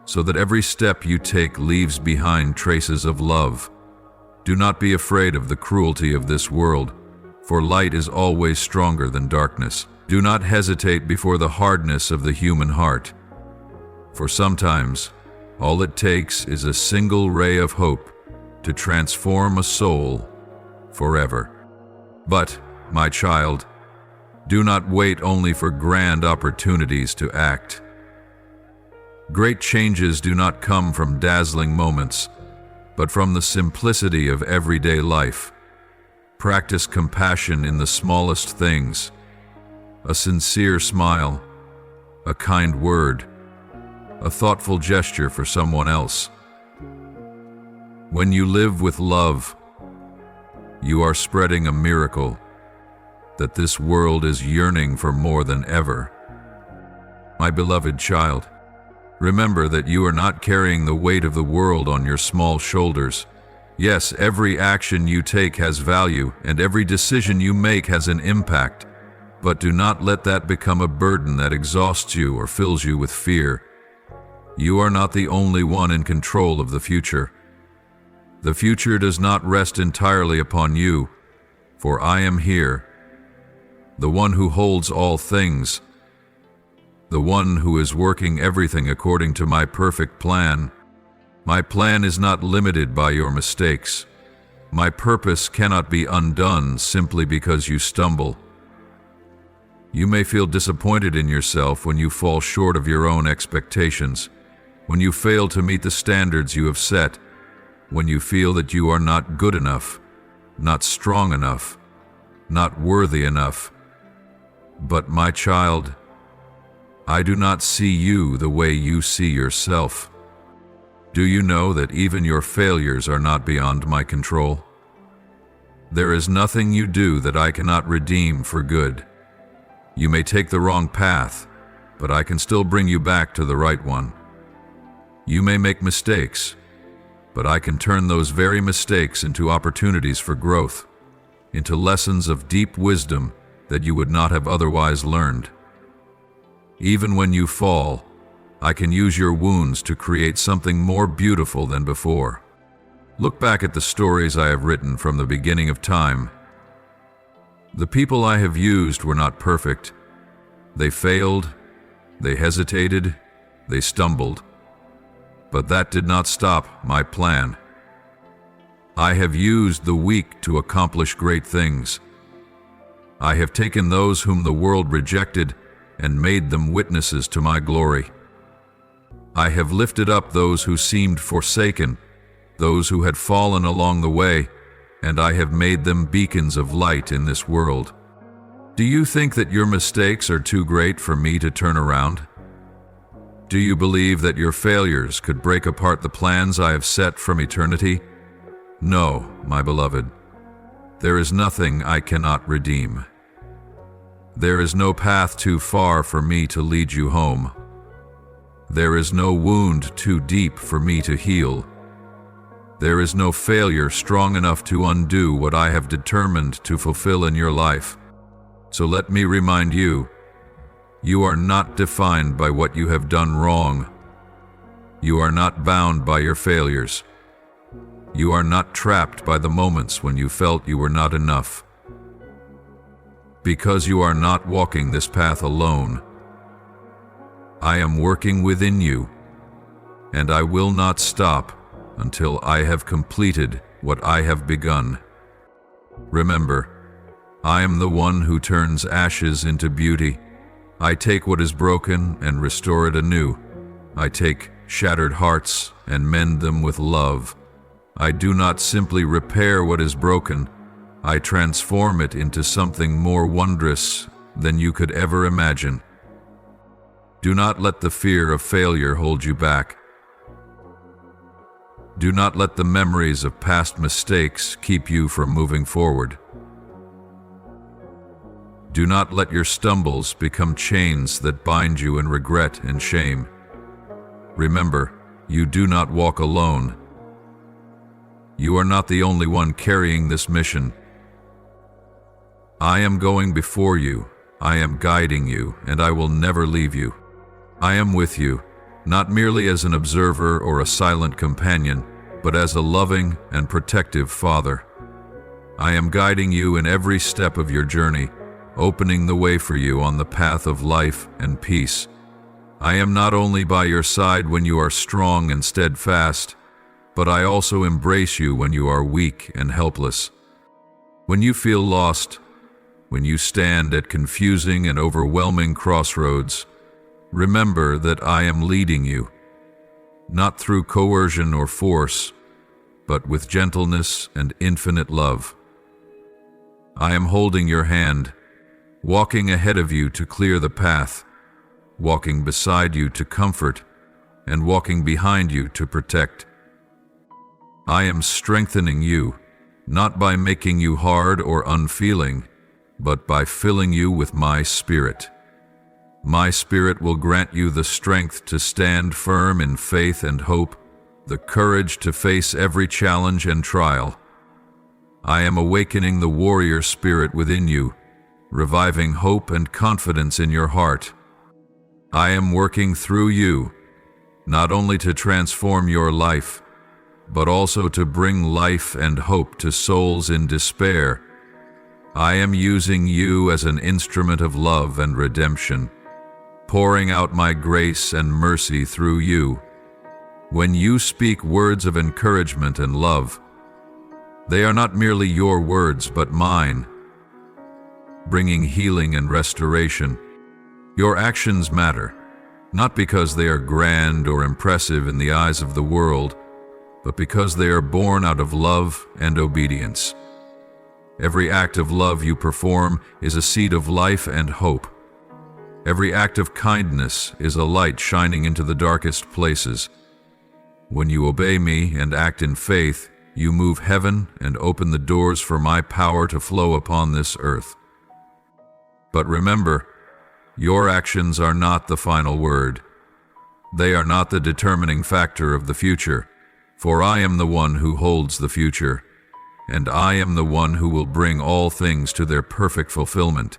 so that every step you take leaves behind traces of love. Do not be afraid of the cruelty of this world, for light is always stronger than darkness. Do not hesitate before the hardness of the human heart, for sometimes all it takes is a single ray of hope to transform a soul forever. But, my child, do not wait only for grand opportunities to act. Great changes do not come from dazzling moments, but from the simplicity of everyday life. Practice compassion in the smallest things: a sincere smile, a kind word, a thoughtful gesture for someone else. When you live with love, you are spreading a miracle that this world is yearning for more than ever. My beloved child, remember that you are not carrying the weight of the world on your small shoulders. Yes, every action you take has value, and every decision you make has an impact, but do not let that become a burden that exhausts you or fills you with fear. You are not the only one in control of the future. The future does not rest entirely upon you, for I am here, the one who holds all things, the one who is working everything according to my perfect plan. My plan is not limited by your mistakes. My purpose cannot be undone simply because you stumble. You may feel disappointed in yourself when you fall short of your own expectations, when you fail to meet the standards you have set, when you feel that you are not good enough, not strong enough, not worthy enough. But my child, I do not see you the way you see yourself. Do you know that even your failures are not beyond my control? There is nothing you do that I cannot redeem for good. You may take the wrong path, but I can still bring you back to the right one. You may make mistakes, but I can turn those very mistakes into opportunities for growth, into lessons of deep wisdom that you would not have otherwise learned. Even when you fall, I can use your wounds to create something more beautiful than before. Look back at the stories I have written from the beginning of time. The people I have used were not perfect. They failed, they hesitated, they stumbled. But that did not stop my plan. I have used the weak to accomplish great things. I have taken those whom the world rejected and made them witnesses to my glory. I have lifted up those who seemed forsaken, those who had fallen along the way, and I have made them beacons of light in this world. Do you think that your mistakes are too great for me to turn around? Do you believe that your failures could break apart the plans I have set from eternity? No, my beloved. There is nothing I cannot redeem. There is no path too far for me to lead you home. There is no wound too deep for me to heal. There is no failure strong enough to undo what I have determined to fulfill in your life. So let me remind you, you are not defined by what you have done wrong. You are not bound by your failures. You are not trapped by the moments when you felt you were not enough. Because you are not walking this path alone, I am working within you, and I will not stop until I have completed what I have begun. Remember, I am the one who turns ashes into beauty. I take what is broken and restore it anew. I take shattered hearts and mend them with love. I do not simply repair what is broken, I transform it into something more wondrous than you could ever imagine. Do not let the fear of failure hold you back. Do not let the memories of past mistakes keep you from moving forward. Do not let your stumbles become chains that bind you in regret and shame. Remember, you do not walk alone. You are not the only one carrying this mission. I am going before you, I am guiding you, and I will never leave you. I am with you, not merely as an observer or a silent companion, but as a loving and protective Father. I am guiding you in every step of your journey, opening the way for you on the path of life and peace. I am not only by your side when you are strong and steadfast, but I also embrace you when you are weak and helpless. When you feel lost, when you stand at confusing and overwhelming crossroads, remember that I am leading you, not through coercion or force, but with gentleness and infinite love. I am holding your hand, walking ahead of you to clear the path, walking beside you to comfort, and walking behind you to protect. I am strengthening you, not by making you hard or unfeeling, but by filling you with my Spirit. My Spirit will grant you the strength to stand firm in faith and hope, the courage to face every challenge and trial. I am awakening the warrior spirit within you, reviving hope and confidence in your heart. I am working through you, not only to transform your life, but also to bring life and hope to souls in despair. I am using you as an instrument of love and redemption, pouring out my grace and mercy through you. When you speak words of encouragement and love, they are not merely your words but mine, bringing healing and restoration. Your actions matter, not because they are grand or impressive in the eyes of the world, but because they are born out of love and obedience. Every act of love you perform is a seed of life and hope. Every act of kindness is a light shining into the darkest places. When you obey me and act in faith, you move heaven and open the doors for my power to flow upon this earth. But remember, Your actions are not the final word. They are not the determining factor of the future, for I am the one who holds the future, and I am the one who will bring all things to their perfect fulfillment.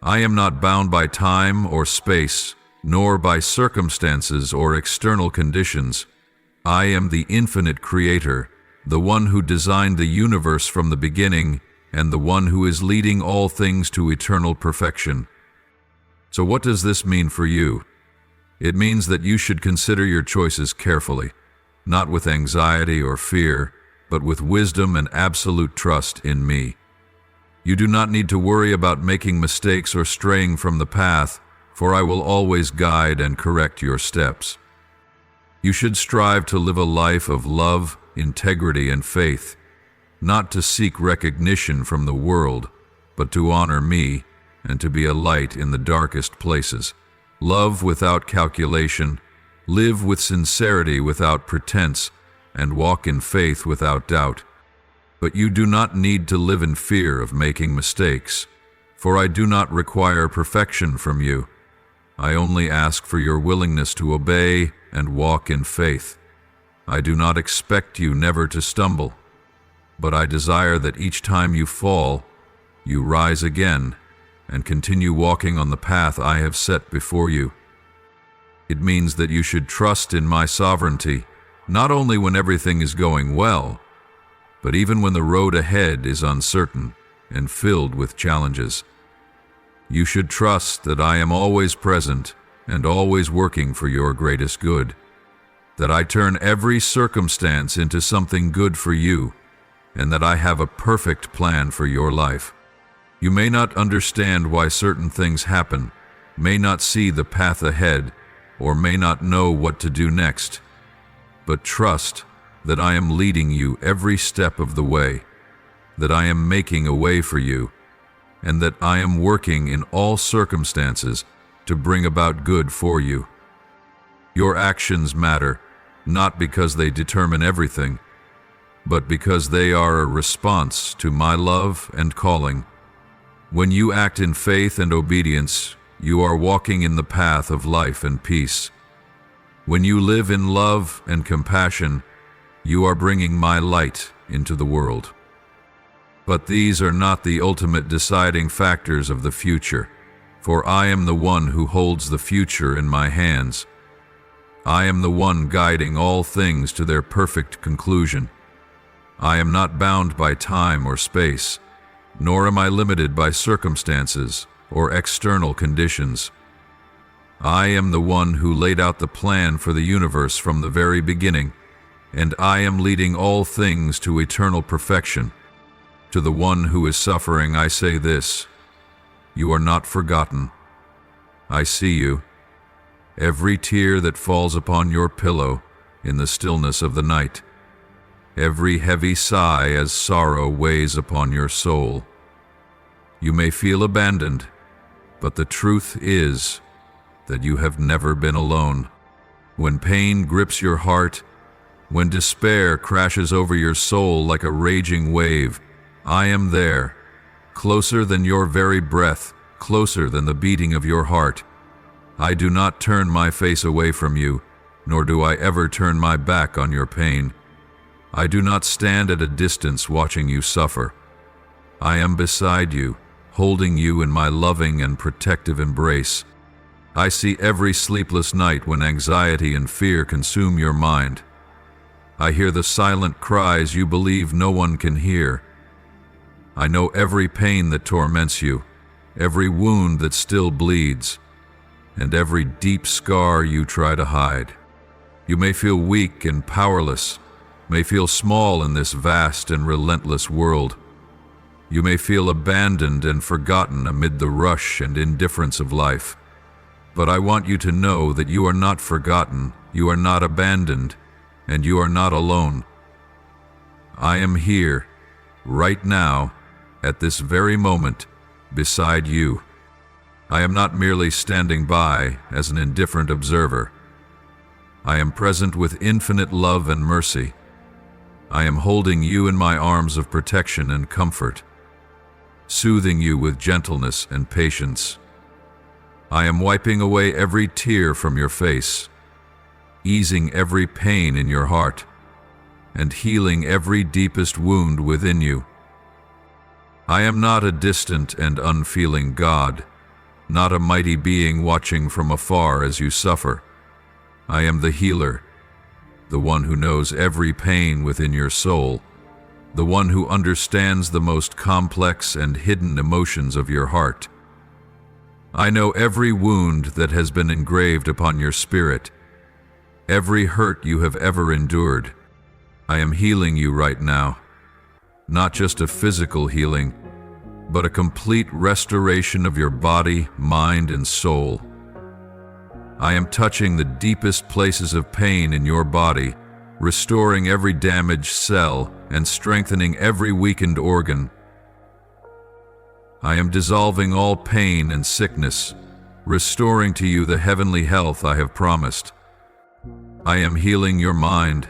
I am not bound by time or space, nor by circumstances or external conditions. I am the infinite creator, the one who designed the universe from the beginning, and the one who is leading all things to eternal perfection. So what does this mean for you? It means that you should consider your choices carefully, not with anxiety or fear, but with wisdom and absolute trust in me. You do not need to worry about making mistakes or straying from the path, for I will always guide and correct your steps. You should strive to live a life of love, integrity, and faith, not to seek recognition from the world, but to honor me and to be a light in the darkest places. Love without calculation, live with sincerity without pretense, and walk in faith without doubt. But you do not need to live in fear of making mistakes, for I do not require perfection from you. I only ask for your willingness to obey and walk in faith. I do not expect you never to stumble, but I desire that each time you fall, you rise again and continue walking on the path I have set before you. It means that you should trust in my sovereignty, not only when everything is going well, but even when the road ahead is uncertain and filled with challenges. You should trust that I am always present and always working for your greatest good, that I turn every circumstance into something good for you, and that I have a perfect plan for your life. You may not understand why certain things happen, may not see the path ahead, or may not know what to do next, but trust that I am leading you every step of the way, that I am making a way for you, and that I am working in all circumstances to bring about good for you. Your actions matter, not because they determine everything, but because they are a response to my love and calling. When you act in faith and obedience, you are walking in the path of life and peace. When you live in love and compassion, you are bringing my light into the world. But these are not the ultimate deciding factors of the future, for I am the one who holds the future in my hands. I am the one guiding all things to their perfect conclusion. I am not bound by time or space, nor am I limited by circumstances or external conditions. I am the one who laid out the plan for the universe from the very beginning, and I am leading all things to eternal perfection. To the one who is suffering, I say this: you are not forgotten. I see you. Every tear that falls upon your pillow in the stillness of the night, every heavy sigh as sorrow weighs upon your soul. You may feel abandoned, but the truth is that you have never been alone. When pain grips your heart, when despair crashes over your soul like a raging wave, I am there, closer than your very breath, closer than the beating of your heart. I do not turn my face away from you, nor do I ever turn my back on your pain. I do not stand at a distance watching you suffer. I am beside you, holding you in my loving and protective embrace. I see every sleepless night when anxiety and fear consume your mind. I hear the silent cries you believe no one can hear. I know every pain that torments you, every wound that still bleeds, and every deep scar you try to hide. You may feel weak and powerless, may feel small in this vast and relentless world. You may feel abandoned and forgotten amid the rush and indifference of life. But I want you to know that you are not forgotten, you are not abandoned, and you are not alone. I am here, right now, at this very moment, beside you. I am not merely standing by as an indifferent observer. I am present with infinite love and mercy. I am holding you in my arms of protection and comfort, soothing you with gentleness and patience. I am wiping away every tear from your face, easing every pain in your heart, and healing every deepest wound within you. I am not a distant and unfeeling God, not a mighty being watching from afar as you suffer. I am the healer, the one who knows every pain within your soul, the one who understands the most complex and hidden emotions of your heart. I know every wound that has been engraved upon your spirit, every hurt you have ever endured. I am healing you right now, not just a physical healing, but a complete restoration of your body, mind, and soul. I am touching the deepest places of pain in your body, restoring every damaged cell and strengthening every weakened organ. I am dissolving all pain and sickness, restoring to you the heavenly health I have promised. I am healing your mind,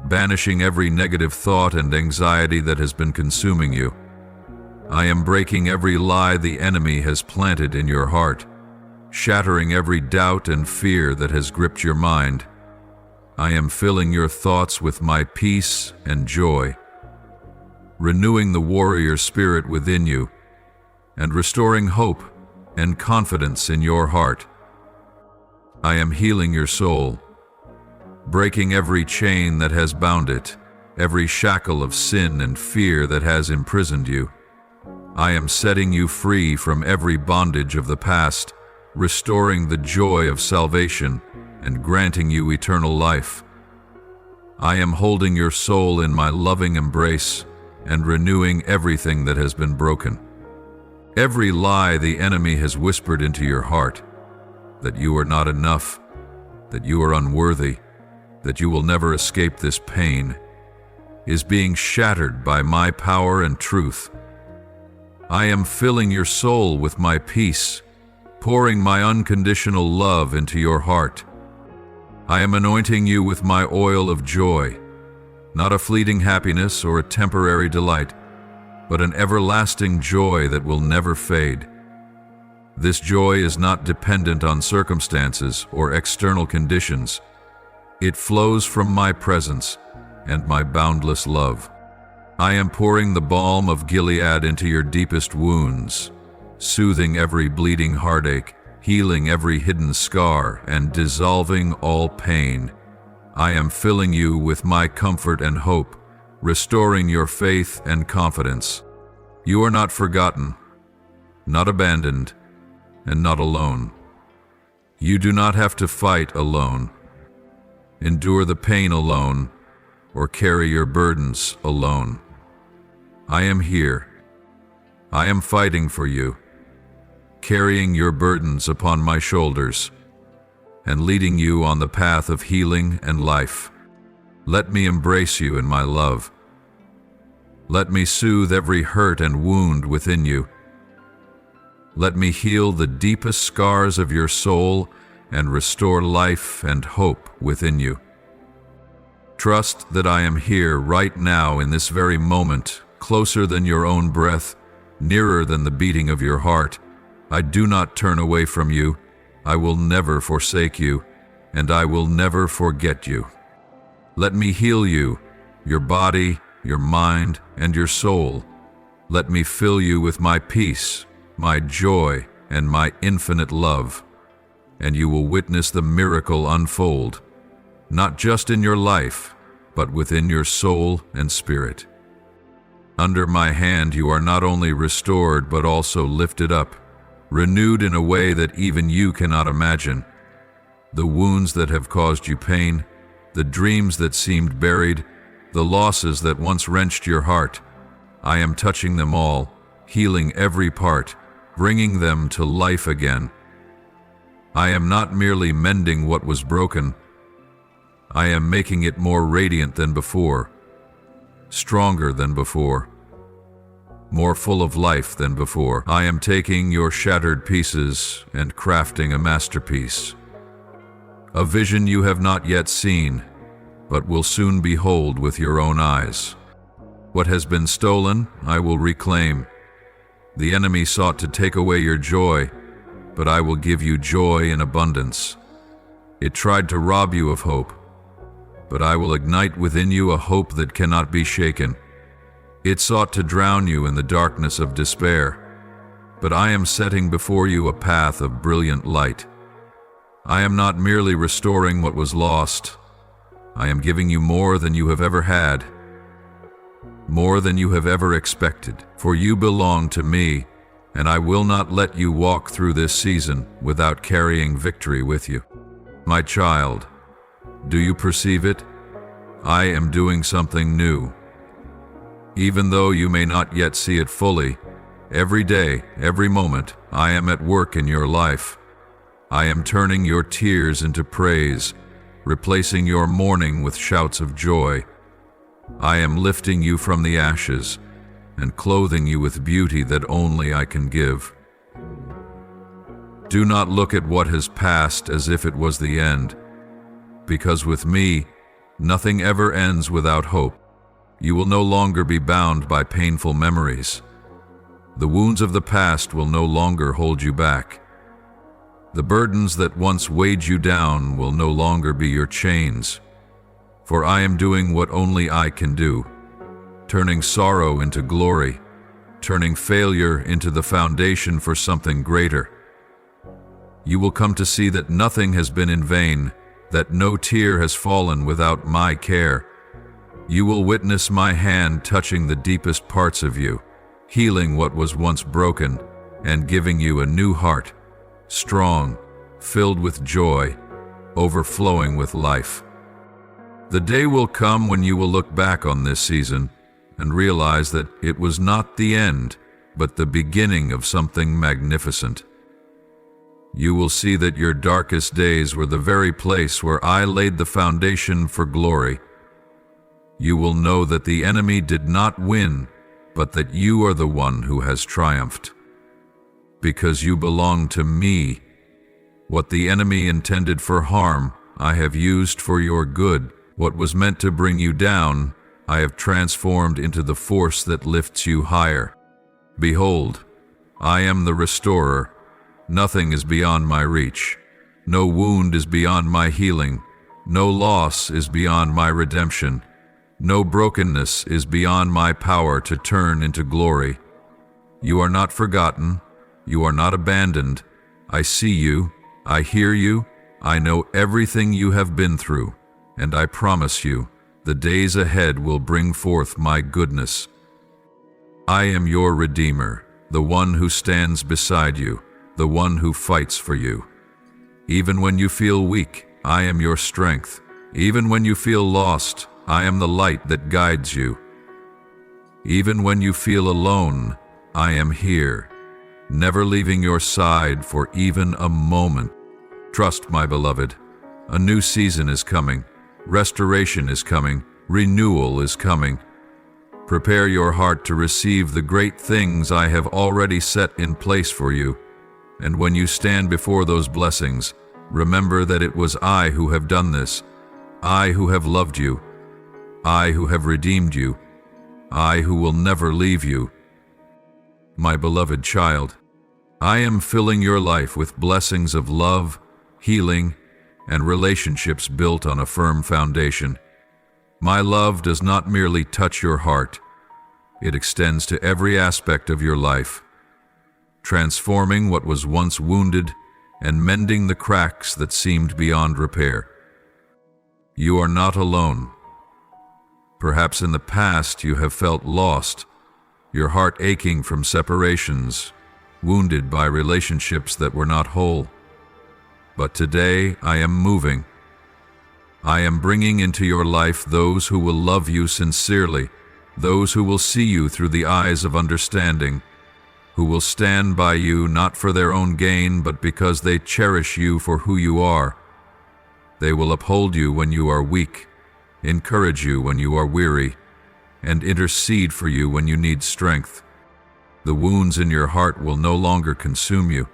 banishing every negative thought and anxiety that has been consuming you. I am breaking every lie the enemy has planted in your heart, shattering every doubt and fear that has gripped your mind. I am filling your thoughts with my peace and joy, renewing the warrior spirit within you, and restoring hope and confidence in your heart. I am healing your soul, breaking every chain that has bound it, every shackle of sin and fear that has imprisoned you. I am setting you free from every bondage of the past, restoring the joy of salvation and granting you eternal life. I am holding your soul in my loving embrace and renewing everything that has been broken. Every lie the enemy has whispered into your heart, that you are not enough, that you are unworthy, that you will never escape this pain, is being shattered by my power and truth. I am filling your soul with my peace, pouring my unconditional love into your heart. I am anointing you with my oil of joy, not a fleeting happiness or a temporary delight, but an everlasting joy that will never fade. This joy is not dependent on circumstances or external conditions. It flows from my presence and my boundless love. I am pouring the balm of Gilead into your deepest wounds, soothing every bleeding heartache, healing every hidden scar, and dissolving all pain. I am filling you with my comfort and hope, restoring your faith and confidence. You are not forgotten, not abandoned, and not alone. You do not have to fight alone, endure the pain alone, or carry your burdens alone. I am here. I am fighting for you, carrying your burdens upon my shoulders, and leading you on the path of healing and life. Let me embrace you in my love. Let me soothe every hurt and wound within you. Let me heal the deepest scars of your soul and restore life and hope within you. Trust that I am here right now in this very moment, closer than your own breath, nearer than the beating of your heart. I do not turn away from you. I will never forsake you, and I will never forget you. Let me heal you, your body, your mind, and your soul. Let me fill you with my peace, my joy, and my infinite love, and you will witness the miracle unfold, not just in your life, but within your soul and spirit. Under my hand you are not only restored, but also lifted up, renewed in a way that even you cannot imagine. The wounds that have caused you pain, the dreams that seemed buried, the losses that once wrenched your heart, I am touching them all, healing every part, bringing them to life again. I am not merely mending what was broken. I am making it more radiant than before, stronger than before, more full of life than before. I am taking your shattered pieces and crafting a masterpiece, a vision you have not yet seen, but will soon behold with your own eyes. What has been stolen, I will reclaim. The enemy sought to take away your joy, but I will give you joy in abundance. It tried to rob you of hope, but I will ignite within you a hope that cannot be shaken. It sought to drown you in the darkness of despair, but I am setting before you a path of brilliant light. I am not merely restoring what was lost. I am giving you more than you have ever had, more than you have ever expected, for you belong to me, and I will not let you walk through this season without carrying victory with you. My child, do you perceive it? I am doing something new. Even though you may not yet see it fully, every day, every moment, I am at work in your life. I am turning your tears into praise, replacing your mourning with shouts of joy. I am lifting you from the ashes and clothing you with beauty that only I can give. Do not look at what has passed as if it was the end, because with me, nothing ever ends without hope. You will no longer be bound by painful memories. The wounds of the past will no longer hold you back. The burdens that once weighed you down will no longer be your chains, for I am doing what only I can do, turning sorrow into glory, turning failure into the foundation for something greater. You will come to see that nothing has been in vain, that no tear has fallen without my care. You will witness my hand touching the deepest parts of you, healing what was once broken, and giving you a new heart, strong, filled with joy, overflowing with life. The day will come when you will look back on this season and realize that it was not the end, but the beginning of something magnificent. You will see that your darkest days were the very place where I laid the foundation for glory. You will know that the enemy did not win, but that you are the one who has triumphed. Because you belong to me. What the enemy intended for harm, I have used for your good. What was meant to bring you down, I have transformed into the force that lifts you higher. Behold, I am the restorer. Nothing is beyond my reach. No wound is beyond my healing. No loss is beyond my redemption. No brokenness is beyond my power to turn into glory. You are not forgotten. You are not abandoned. I see you. I hear you. I know everything you have been through. And I promise you, the days ahead will bring forth my goodness. I am your Redeemer, the one who stands beside you, the one who fights for you. Even when you feel weak, I am your strength. Even when you feel lost, I am the light that guides you. Even when you feel alone, I am here, never leaving your side for even a moment. Trust, my beloved. A new season is coming. Restoration is coming. Renewal is coming. Prepare your heart to receive the great things I have already set in place for you. And when you stand before those blessings, remember that it was I who have done this. I who have loved you. I who have redeemed you. I who will never leave you. My beloved child, I am filling your life with blessings of love, healing, and relationships built on a firm foundation. My love does not merely touch your heart. It extends to every aspect of your life, transforming what was once wounded and mending the cracks that seemed beyond repair. You are not alone. Perhaps in the past you have felt lost, your heart aching from separations, wounded by relationships that were not whole. But today I am moving. I am bringing into your life those who will love you sincerely, those who will see you through the eyes of understanding, who will stand by you not for their own gain, but because they cherish you for who you are. They will uphold you when you are weak, encourage you when you are weary, and intercede for you when you need strength. The wounds in your heart will no longer consume you.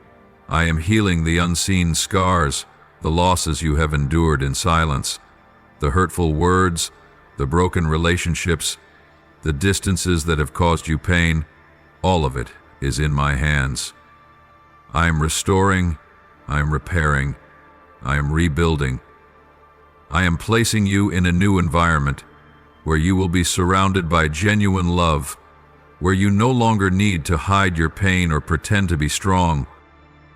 I am healing the unseen scars, the losses you have endured in silence, the hurtful words, the broken relationships, the distances that have caused you pain. All of it is in my hands. I am restoring, I am repairing, I am rebuilding. I am placing you in a new environment where you will be surrounded by genuine love, where you no longer need to hide your pain or pretend to be strong.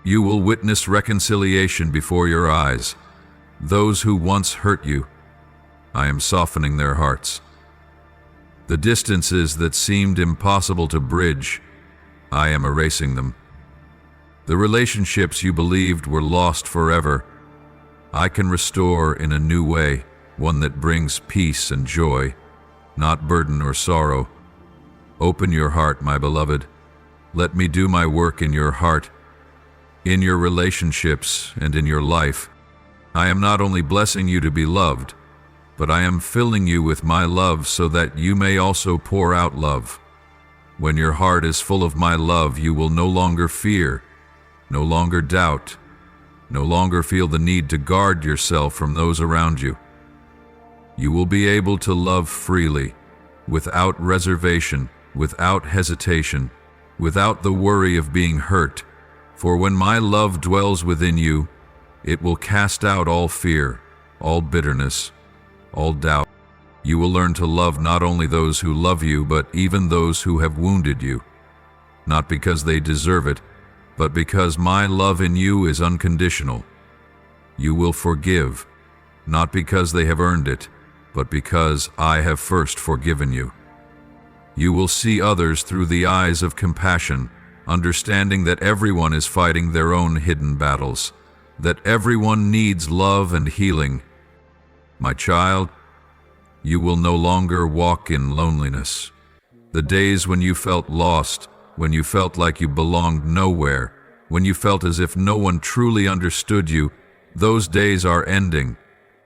You will witness reconciliation before your eyes. Those who once hurt you, I am softening their hearts. The distances that seemed impossible to bridge, I am erasing them. The relationships you believed were lost forever, I can restore in a new way, one that brings peace and joy, not burden or sorrow. Open your heart, my beloved. Let me do my work in your heart, in your relationships, and in your life. I am not only blessing you to be loved, but I am filling you with my love so that you may also pour out love. When your heart is full of my love, you will no longer fear, no longer doubt, no longer feel the need to guard yourself from those around you. You will be able to love freely, without reservation, without hesitation, without the worry of being hurt. For when my love dwells within you, it will cast out all fear, all bitterness, all doubt. You will learn to love not only those who love you, but even those who have wounded you, not because they deserve it, but because my love in you is unconditional. You will forgive, not because they have earned it, but because I have first forgiven you. You will see others through the eyes of compassion, understanding that everyone is fighting their own hidden battles, that everyone needs love and healing. My child, you will no longer walk in loneliness. The days when you felt lost, when you felt like you belonged nowhere, when you felt as if no one truly understood you, those days are ending.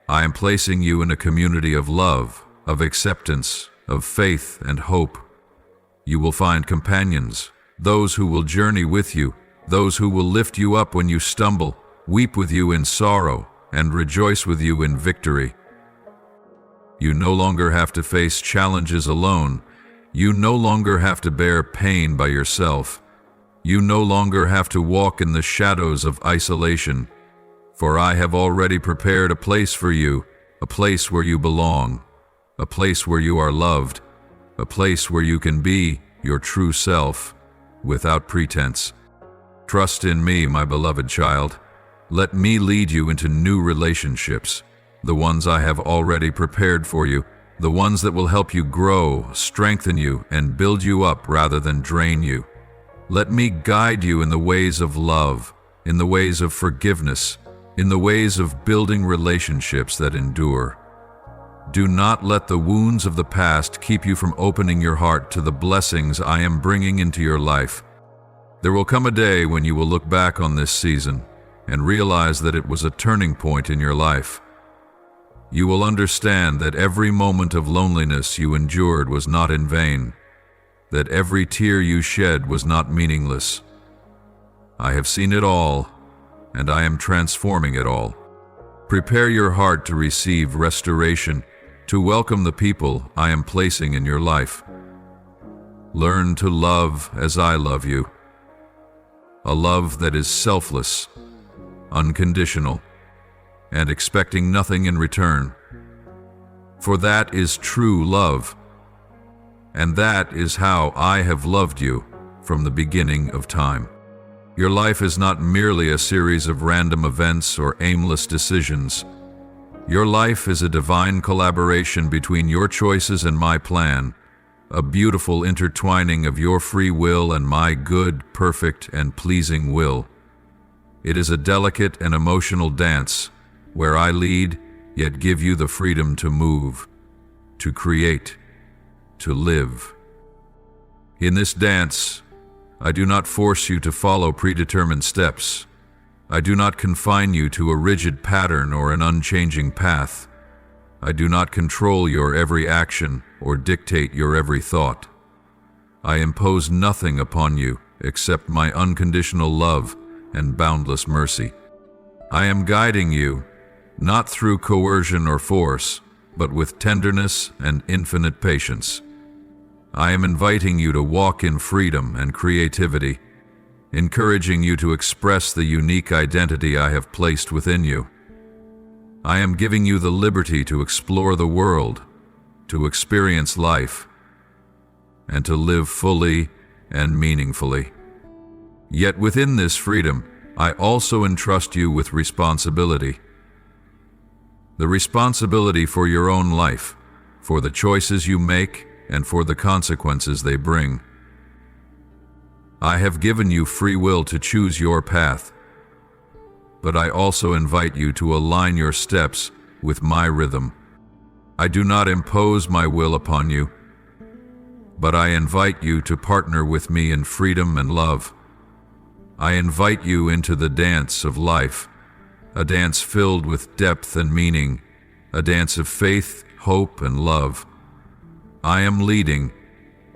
I am placing you in a community of love, of acceptance, of faith and hope. You will find companions, those who will journey with you, those who will lift you up when you stumble, weep with you in sorrow, and rejoice with you in victory. You no longer have to face challenges alone. You no longer have to bear pain by yourself. You no longer have to walk in the shadows of isolation. For I have already prepared a place for you, a place where you belong, a place where you are loved, a place where you can be your true self, without pretense. Trust in me, my beloved child. Let me lead you into new relationships, the ones I have already prepared for you, the ones that will help you grow, strengthen you, and build you up rather than drain you. Let me guide you in the ways of love, in the ways of forgiveness, in the ways of building relationships that endure. Do not let the wounds of the past keep you from opening your heart to the blessings I am bringing into your life. There will come a day when you will look back on this season and realize that it was a turning point in your life. You will understand that every moment of loneliness you endured was not in vain, that every tear you shed was not meaningless. I have seen it all, and I am transforming it all. Prepare your heart to receive restoration, to welcome the people I am placing in your life. Learn to love as I love you, a love that is selfless, unconditional, and expecting nothing in return. For that is true love, and that is how I have loved you from the beginning of time. Your life is not merely a series of random events or aimless decisions. Your life is a divine collaboration between your choices and my plan, a beautiful intertwining of your free will and my good, perfect, and pleasing will. It is a delicate and emotional dance where I lead, yet give you the freedom to move, to create, to live. In this dance, I do not force you to follow predetermined steps. I do not confine you to a rigid pattern or an unchanging path. I do not control your every action or dictate your every thought. I impose nothing upon you except my unconditional love and boundless mercy. I am guiding you, not through coercion or force, but with tenderness and infinite patience. I am inviting you to walk in freedom and creativity, encouraging you to express the unique identity I have placed within you. I am giving you the liberty to explore the world, to experience life, and to live fully and meaningfully. Yet within this freedom, I also entrust you with responsibility. The responsibility for your own life, for the choices you make, and for the consequences they bring. I have given you free will to choose your path, but I also invite you to align your steps with my rhythm. I do not impose my will upon you, but I invite you to partner with me in freedom and love. I invite you into the dance of life, a dance filled with depth and meaning, a dance of faith, hope, and love. I am leading,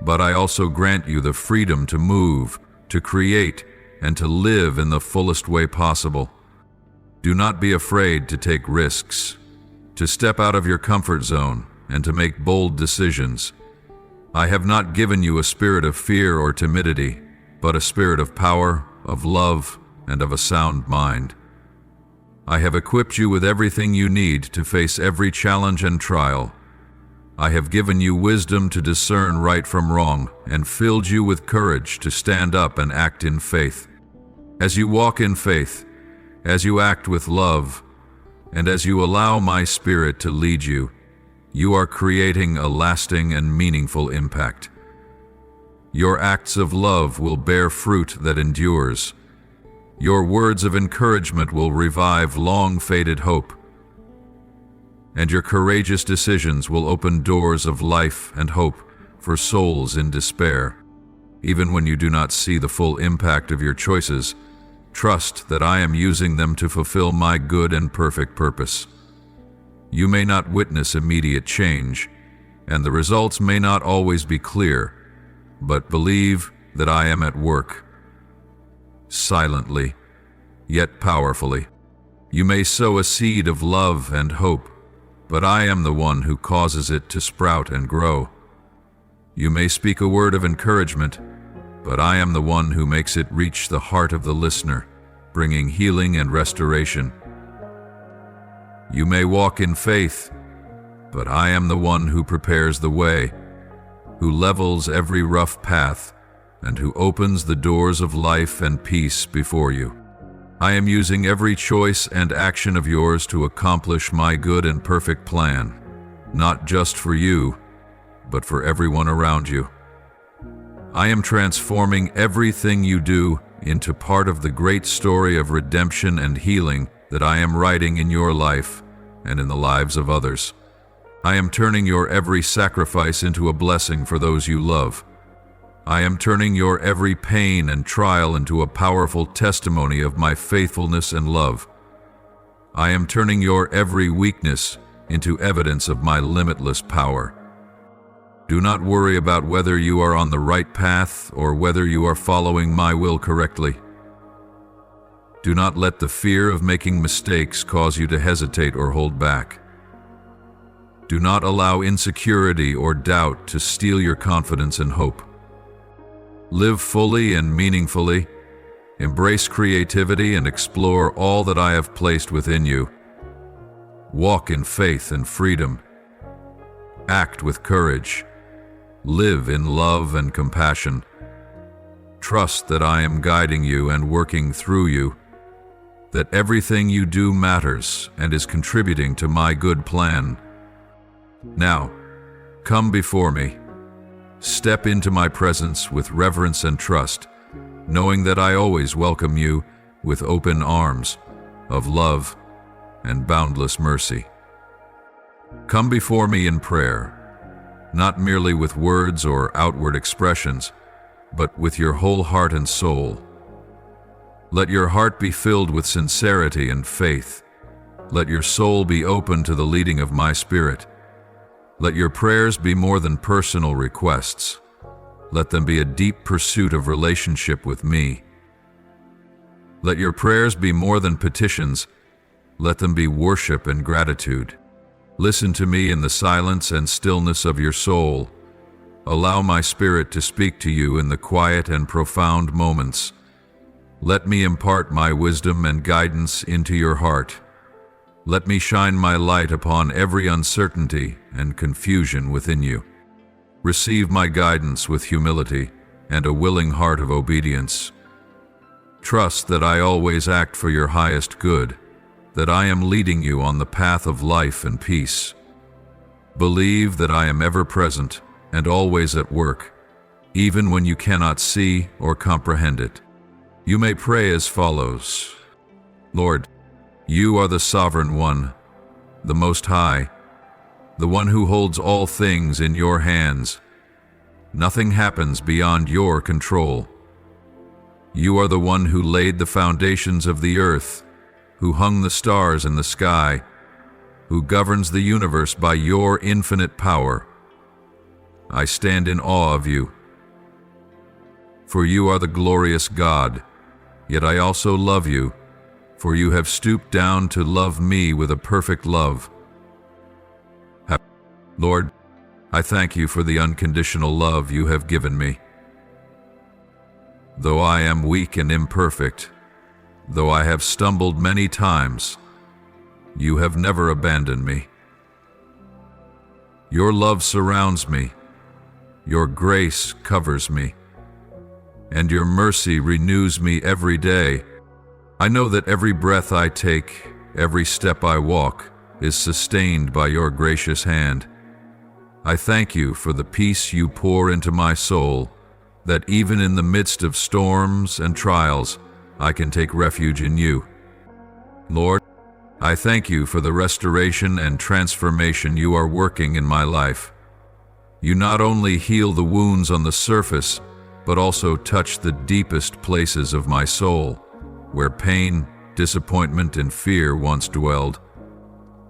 but I also grant you the freedom to move, to create, and to live in the fullest way possible. Do not be afraid to take risks, to step out of your comfort zone, and to make bold decisions. I have not given you a spirit of fear or timidity, but a spirit of power, of love, and of a sound mind. I have equipped you with everything you need to face every challenge and trial. I have given you wisdom to discern right from wrong, and filled you with courage to stand up and act in faith. As you walk in faith, as you act with love, and as you allow my Spirit to lead you, you are creating a lasting and meaningful impact. Your acts of love will bear fruit that endures. Your words of encouragement will revive long-faded hope. And your courageous decisions will open doors of life and hope for souls in despair. Even when you do not see the full impact of your choices, trust that I am using them to fulfill my good and perfect purpose. You may not witness immediate change, and the results may not always be clear, but believe that I am at work. Silently, yet powerfully. You may sow a seed of love and hope, but I am the one who causes it to sprout and grow. You may speak a word of encouragement, but I am the one who makes it reach the heart of the listener, bringing healing and restoration. You may walk in faith, but I am the one who prepares the way, who levels every rough path, and who opens the doors of life and peace before you. I am using every choice and action of yours to accomplish my good and perfect plan, not just for you, but for everyone around you. I am transforming everything you do into part of the great story of redemption and healing that I am writing in your life and in the lives of others. I am turning your every sacrifice into a blessing for those you love. I am turning your every pain and trial into a powerful testimony of my faithfulness and love. I am turning your every weakness into evidence of my limitless power. Do not worry about whether you are on the right path or whether you are following my will correctly. Do not let the fear of making mistakes cause you to hesitate or hold back. Do not allow insecurity or doubt to steal your confidence and hope. Live fully and meaningfully, embrace creativity, and explore all that I have placed within you. Walk in faith and freedom. Act with courage. Live in love and compassion. Trust that I am guiding you and working through you, that everything you do matters and is contributing to my good plan. Now, come before me. Step into my presence with reverence and trust, knowing that I always welcome you with open arms of love and boundless mercy. Come before me in prayer, not merely with words or outward expressions, but with your whole heart and soul. Let your heart be filled with sincerity and faith. Let your soul be open to the leading of my Spirit. Let your prayers be more than personal requests. Let them be a deep pursuit of relationship with me. Let your prayers be more than petitions. Let them be worship and gratitude. Listen to me in the silence and stillness of your soul. Allow my Spirit to speak to you in the quiet and profound moments. Let me impart my wisdom and guidance into your heart. Let me shine my light upon every uncertainty and confusion within you. Receive my guidance with humility and a willing heart of obedience. Trust that I always act for your highest good, that I am leading you on the path of life and peace. Believe that I am ever present and always at work, even when you cannot see or comprehend it. You may pray as follows. Lord, you are the Sovereign One, the Most High, the one who holds all things in your hands. Nothing happens beyond your control. You are the one who laid the foundations of the earth, who hung the stars in the sky, who governs the universe by your infinite power. I stand in awe of you. For you are the glorious God, yet I also love you, for you have stooped down to love me with a perfect love. Lord, I thank you for the unconditional love you have given me. Though I am weak and imperfect, though I have stumbled many times, you have never abandoned me. Your love surrounds me, your grace covers me, and your mercy renews me every day. I know that every breath I take, every step I walk, is sustained by your gracious hand. I thank you for the peace you pour into my soul, that even in the midst of storms and trials, I can take refuge in you. Lord, I thank you for the restoration and transformation you are working in my life. You not only heal the wounds on the surface, but also touch the deepest places of my soul, where pain, disappointment, and fear once dwelled.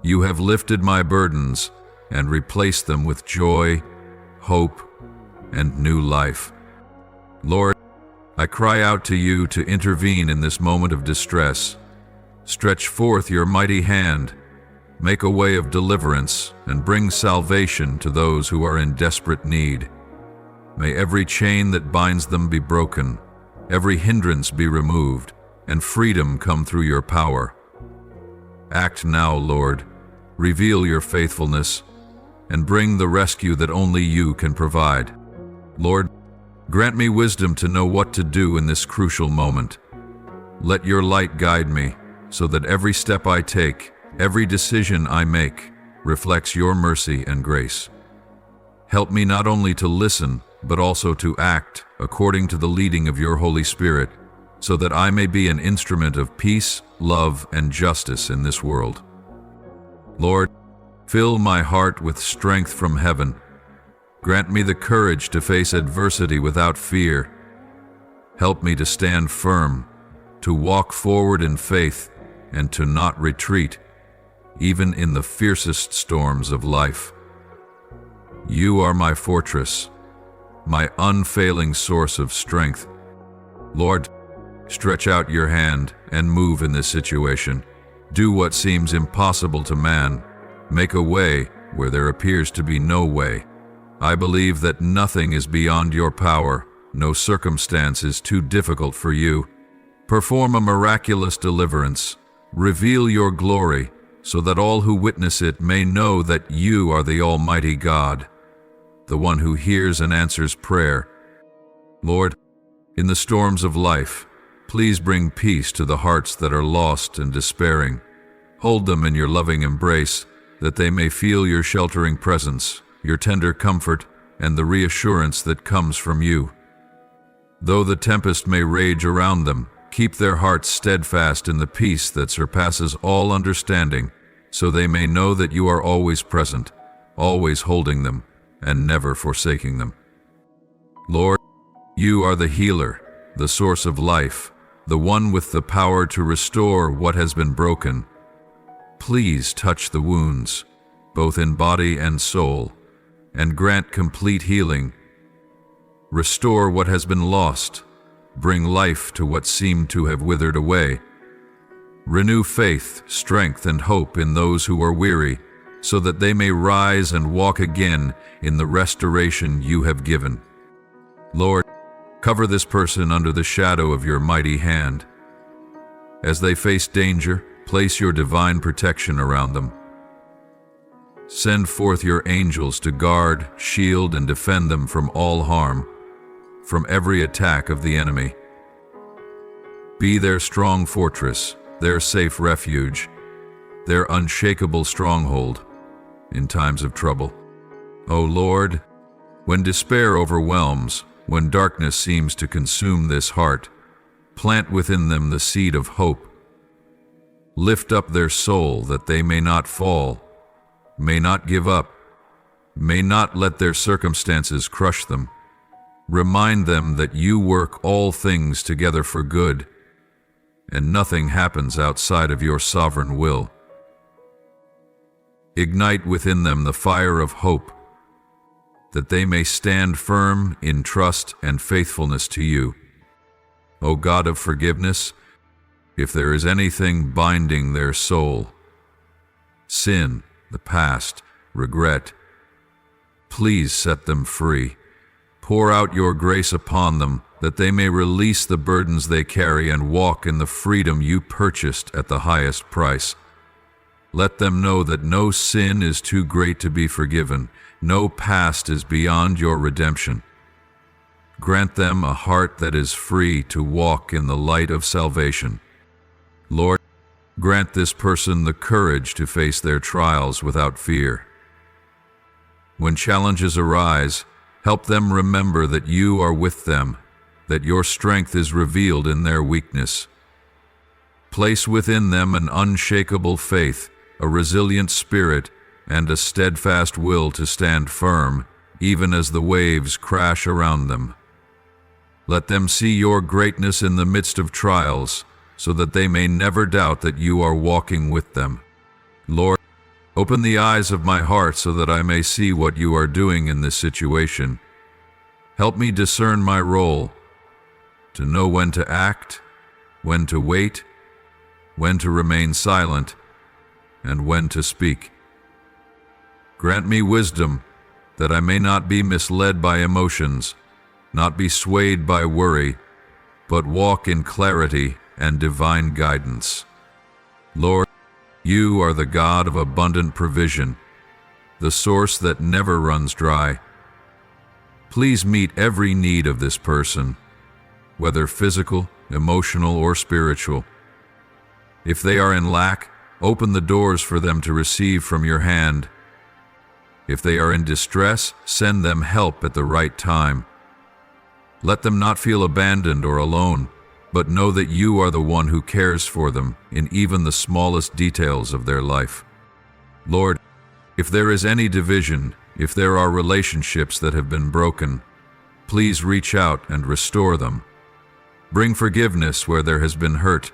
You have lifted my burdens and replaced them with joy, hope, and new life. Lord, I cry out to you to intervene in this moment of distress. Stretch forth your mighty hand, make a way of deliverance, and bring salvation to those who are in desperate need. May every chain that binds them be broken, every hindrance be removed, and freedom come through your power. Act now, Lord. Reveal your faithfulness, and bring the rescue that only you can provide. Lord, grant me wisdom to know what to do in this crucial moment. Let your light guide me, so that every step I take, every decision I make, reflects your mercy and grace. Help me not only to listen, but also to act according to the leading of your Holy Spirit, so that I may be an instrument of peace, love, and justice in this world. Lord, fill my heart with strength from heaven. Grant me the courage to face adversity without fear. Help me to stand firm, to walk forward in faith, and to not retreat, even in the fiercest storms of life. You are my fortress, my unfailing source of strength. Lord, stretch out your hand and move in this situation. Do what seems impossible to man. Make a way where there appears to be no way. I believe that nothing is beyond your power. No circumstance is too difficult for you. Perform a miraculous deliverance. Reveal your glory, so that all who witness it may know that you are the Almighty God, the one who hears and answers prayer. Lord, in the storms of life, please bring peace to the hearts that are lost and despairing. Hold them in your loving embrace, that they may feel your sheltering presence, your tender comfort, and the reassurance that comes from you. Though the tempest may rage around them, keep their hearts steadfast in the peace that surpasses all understanding, so they may know that you are always present, always holding them, and never forsaking them. Lord, you are the healer, the source of life, the one with the power to restore what has been broken. Please touch the wounds, both in body and soul, and grant complete healing. Restore what has been lost. Bring life to what seemed to have withered away. Renew faith, strength, and hope in those who are weary, so that they may rise and walk again in the restoration you have given. Lord, Cover this person under the shadow of your mighty hand. As they face danger, place your divine protection around them. Send forth your angels to guard, shield, and defend them from all harm, from every attack of the enemy. Be their strong fortress, their safe refuge, their unshakable stronghold in times of trouble. O Lord, when despair overwhelms, when darkness seems to consume this heart, plant within them the seed of hope. Lift up their soul that they may not fall, may not give up, may not let their circumstances crush them. Remind them that you work all things together for good, and nothing happens outside of your sovereign will. Ignite within them the fire of hope, that they may stand firm in trust and faithfulness to you. O God of forgiveness, if there is anything binding their soul, sin, the past, regret, please set them free. Pour out your grace upon them, that they may release the burdens they carry and walk in the freedom you purchased at the highest price. Let them know that no sin is too great to be forgiven, no past is beyond your redemption. Grant them a heart that is free to walk in the light of salvation. Lord, grant this person the courage to face their trials without fear. When challenges arise, help them remember that you are with them, that your strength is revealed in their weakness. Place within them an unshakable faith, a resilient spirit, and a steadfast will to stand firm, even as the waves crash around them. Let them see your greatness in the midst of trials, so that they may never doubt that you are walking with them. Lord, open the eyes of my heart so that I may see what you are doing in this situation. Help me discern my role, to know when to act, when to wait, when to remain silent, and when to speak. Grant me wisdom, that I may not be misled by emotions, not be swayed by worry, but walk in clarity and divine guidance. Lord, you are the God of abundant provision, the source that never runs dry. Please meet every need of this person, whether physical, emotional, or spiritual. If they are in lack, open the doors for them to receive from your hand. If they are in distress, send them help at the right time. Let them not feel abandoned or alone, but know that you are the one who cares for them in even the smallest details of their life. Lord, if there is any division, if there are relationships that have been broken, please reach out and restore them. Bring forgiveness where there has been hurt.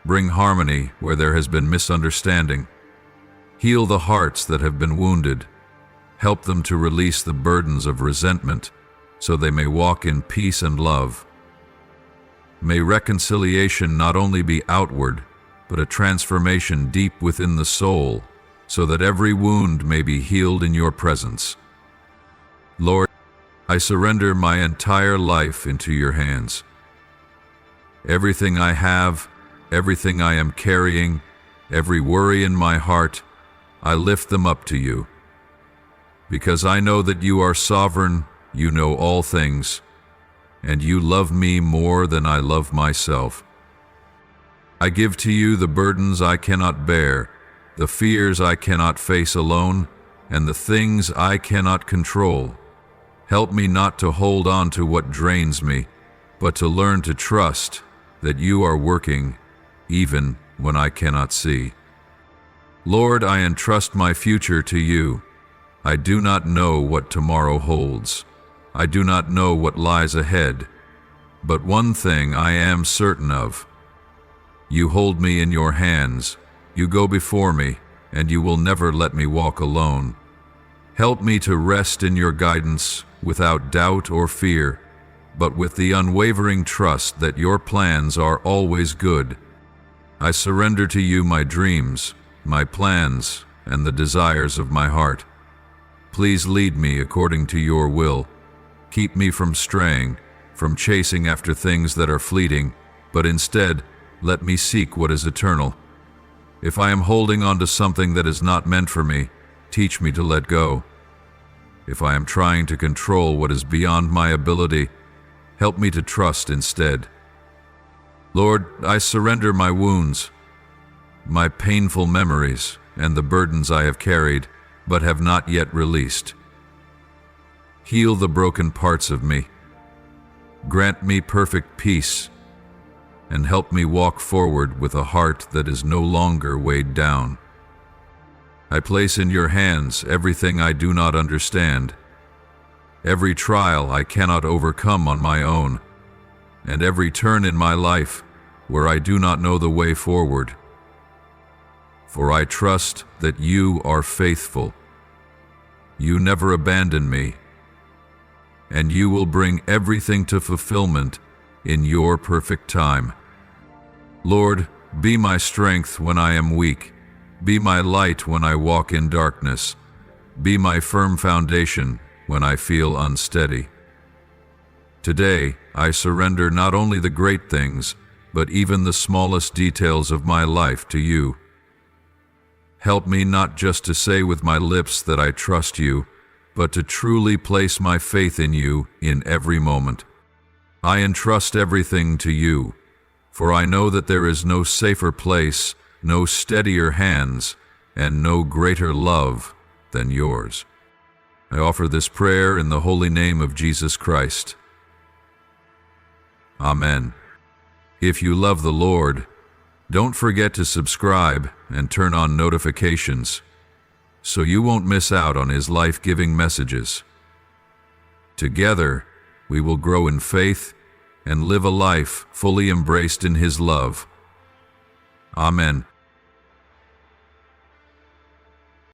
Bring harmony where there has been misunderstanding. Heal the hearts that have been wounded. Help them to release the burdens of resentment, so they may walk in peace and love. May reconciliation not only be outward, but a transformation deep within the soul, so that every wound may be healed in your presence. Lord, I surrender my entire life into your hands. Everything I have, everything I am carrying, every worry in my heart, I lift them up to you. Because I know that you are sovereign, you know all things, and you love me more than I love myself. I give to you the burdens I cannot bear, the fears I cannot face alone, and the things I cannot control. Help me not to hold on to what drains me, but to learn to trust that you are working even when I cannot see. Lord, I entrust my future to you. I do not know what tomorrow holds. I do not know what lies ahead. But one thing I am certain of. You hold me in your hands. You go before me, and you will never let me walk alone. Help me to rest in your guidance without doubt or fear, but with the unwavering trust that your plans are always good. I surrender to you my dreams, my plans, and the desires of my heart. Please lead me according to your will. Keep me from straying, from chasing after things that are fleeting, but instead, let me seek what is eternal. If I am holding on to something that is not meant for me, teach me to let go. If I am trying to control what is beyond my ability, help me to trust instead. Lord, I surrender my wounds, my painful memories, and the burdens I have carried, but have not yet released. Heal the broken parts of me. Grant me perfect peace, and help me walk forward with a heart that is no longer weighed down. I place in your hands everything I do not understand, every trial I cannot overcome on my own, and every turn in my life where I do not know the way forward. For I trust that you are faithful. You never abandon me, and you will bring everything to fulfillment in your perfect time. Lord, be my strength when I am weak. Be my light when I walk in darkness. Be my firm foundation when I feel unsteady. Today, I surrender not only the great things, but even the smallest details of my life to you. Help me not just to say with my lips that I trust you, but to truly place my faith in you in every moment. I entrust everything to you, for I know that there is no safer place, no steadier hands, and no greater love than yours. I offer this prayer in the holy name of Jesus Christ. Amen. If you love the Lord, don't forget to subscribe and turn on notifications so you won't miss out on His life-giving messages. Together, we will grow in faith and live a life fully embraced in His love. Amen.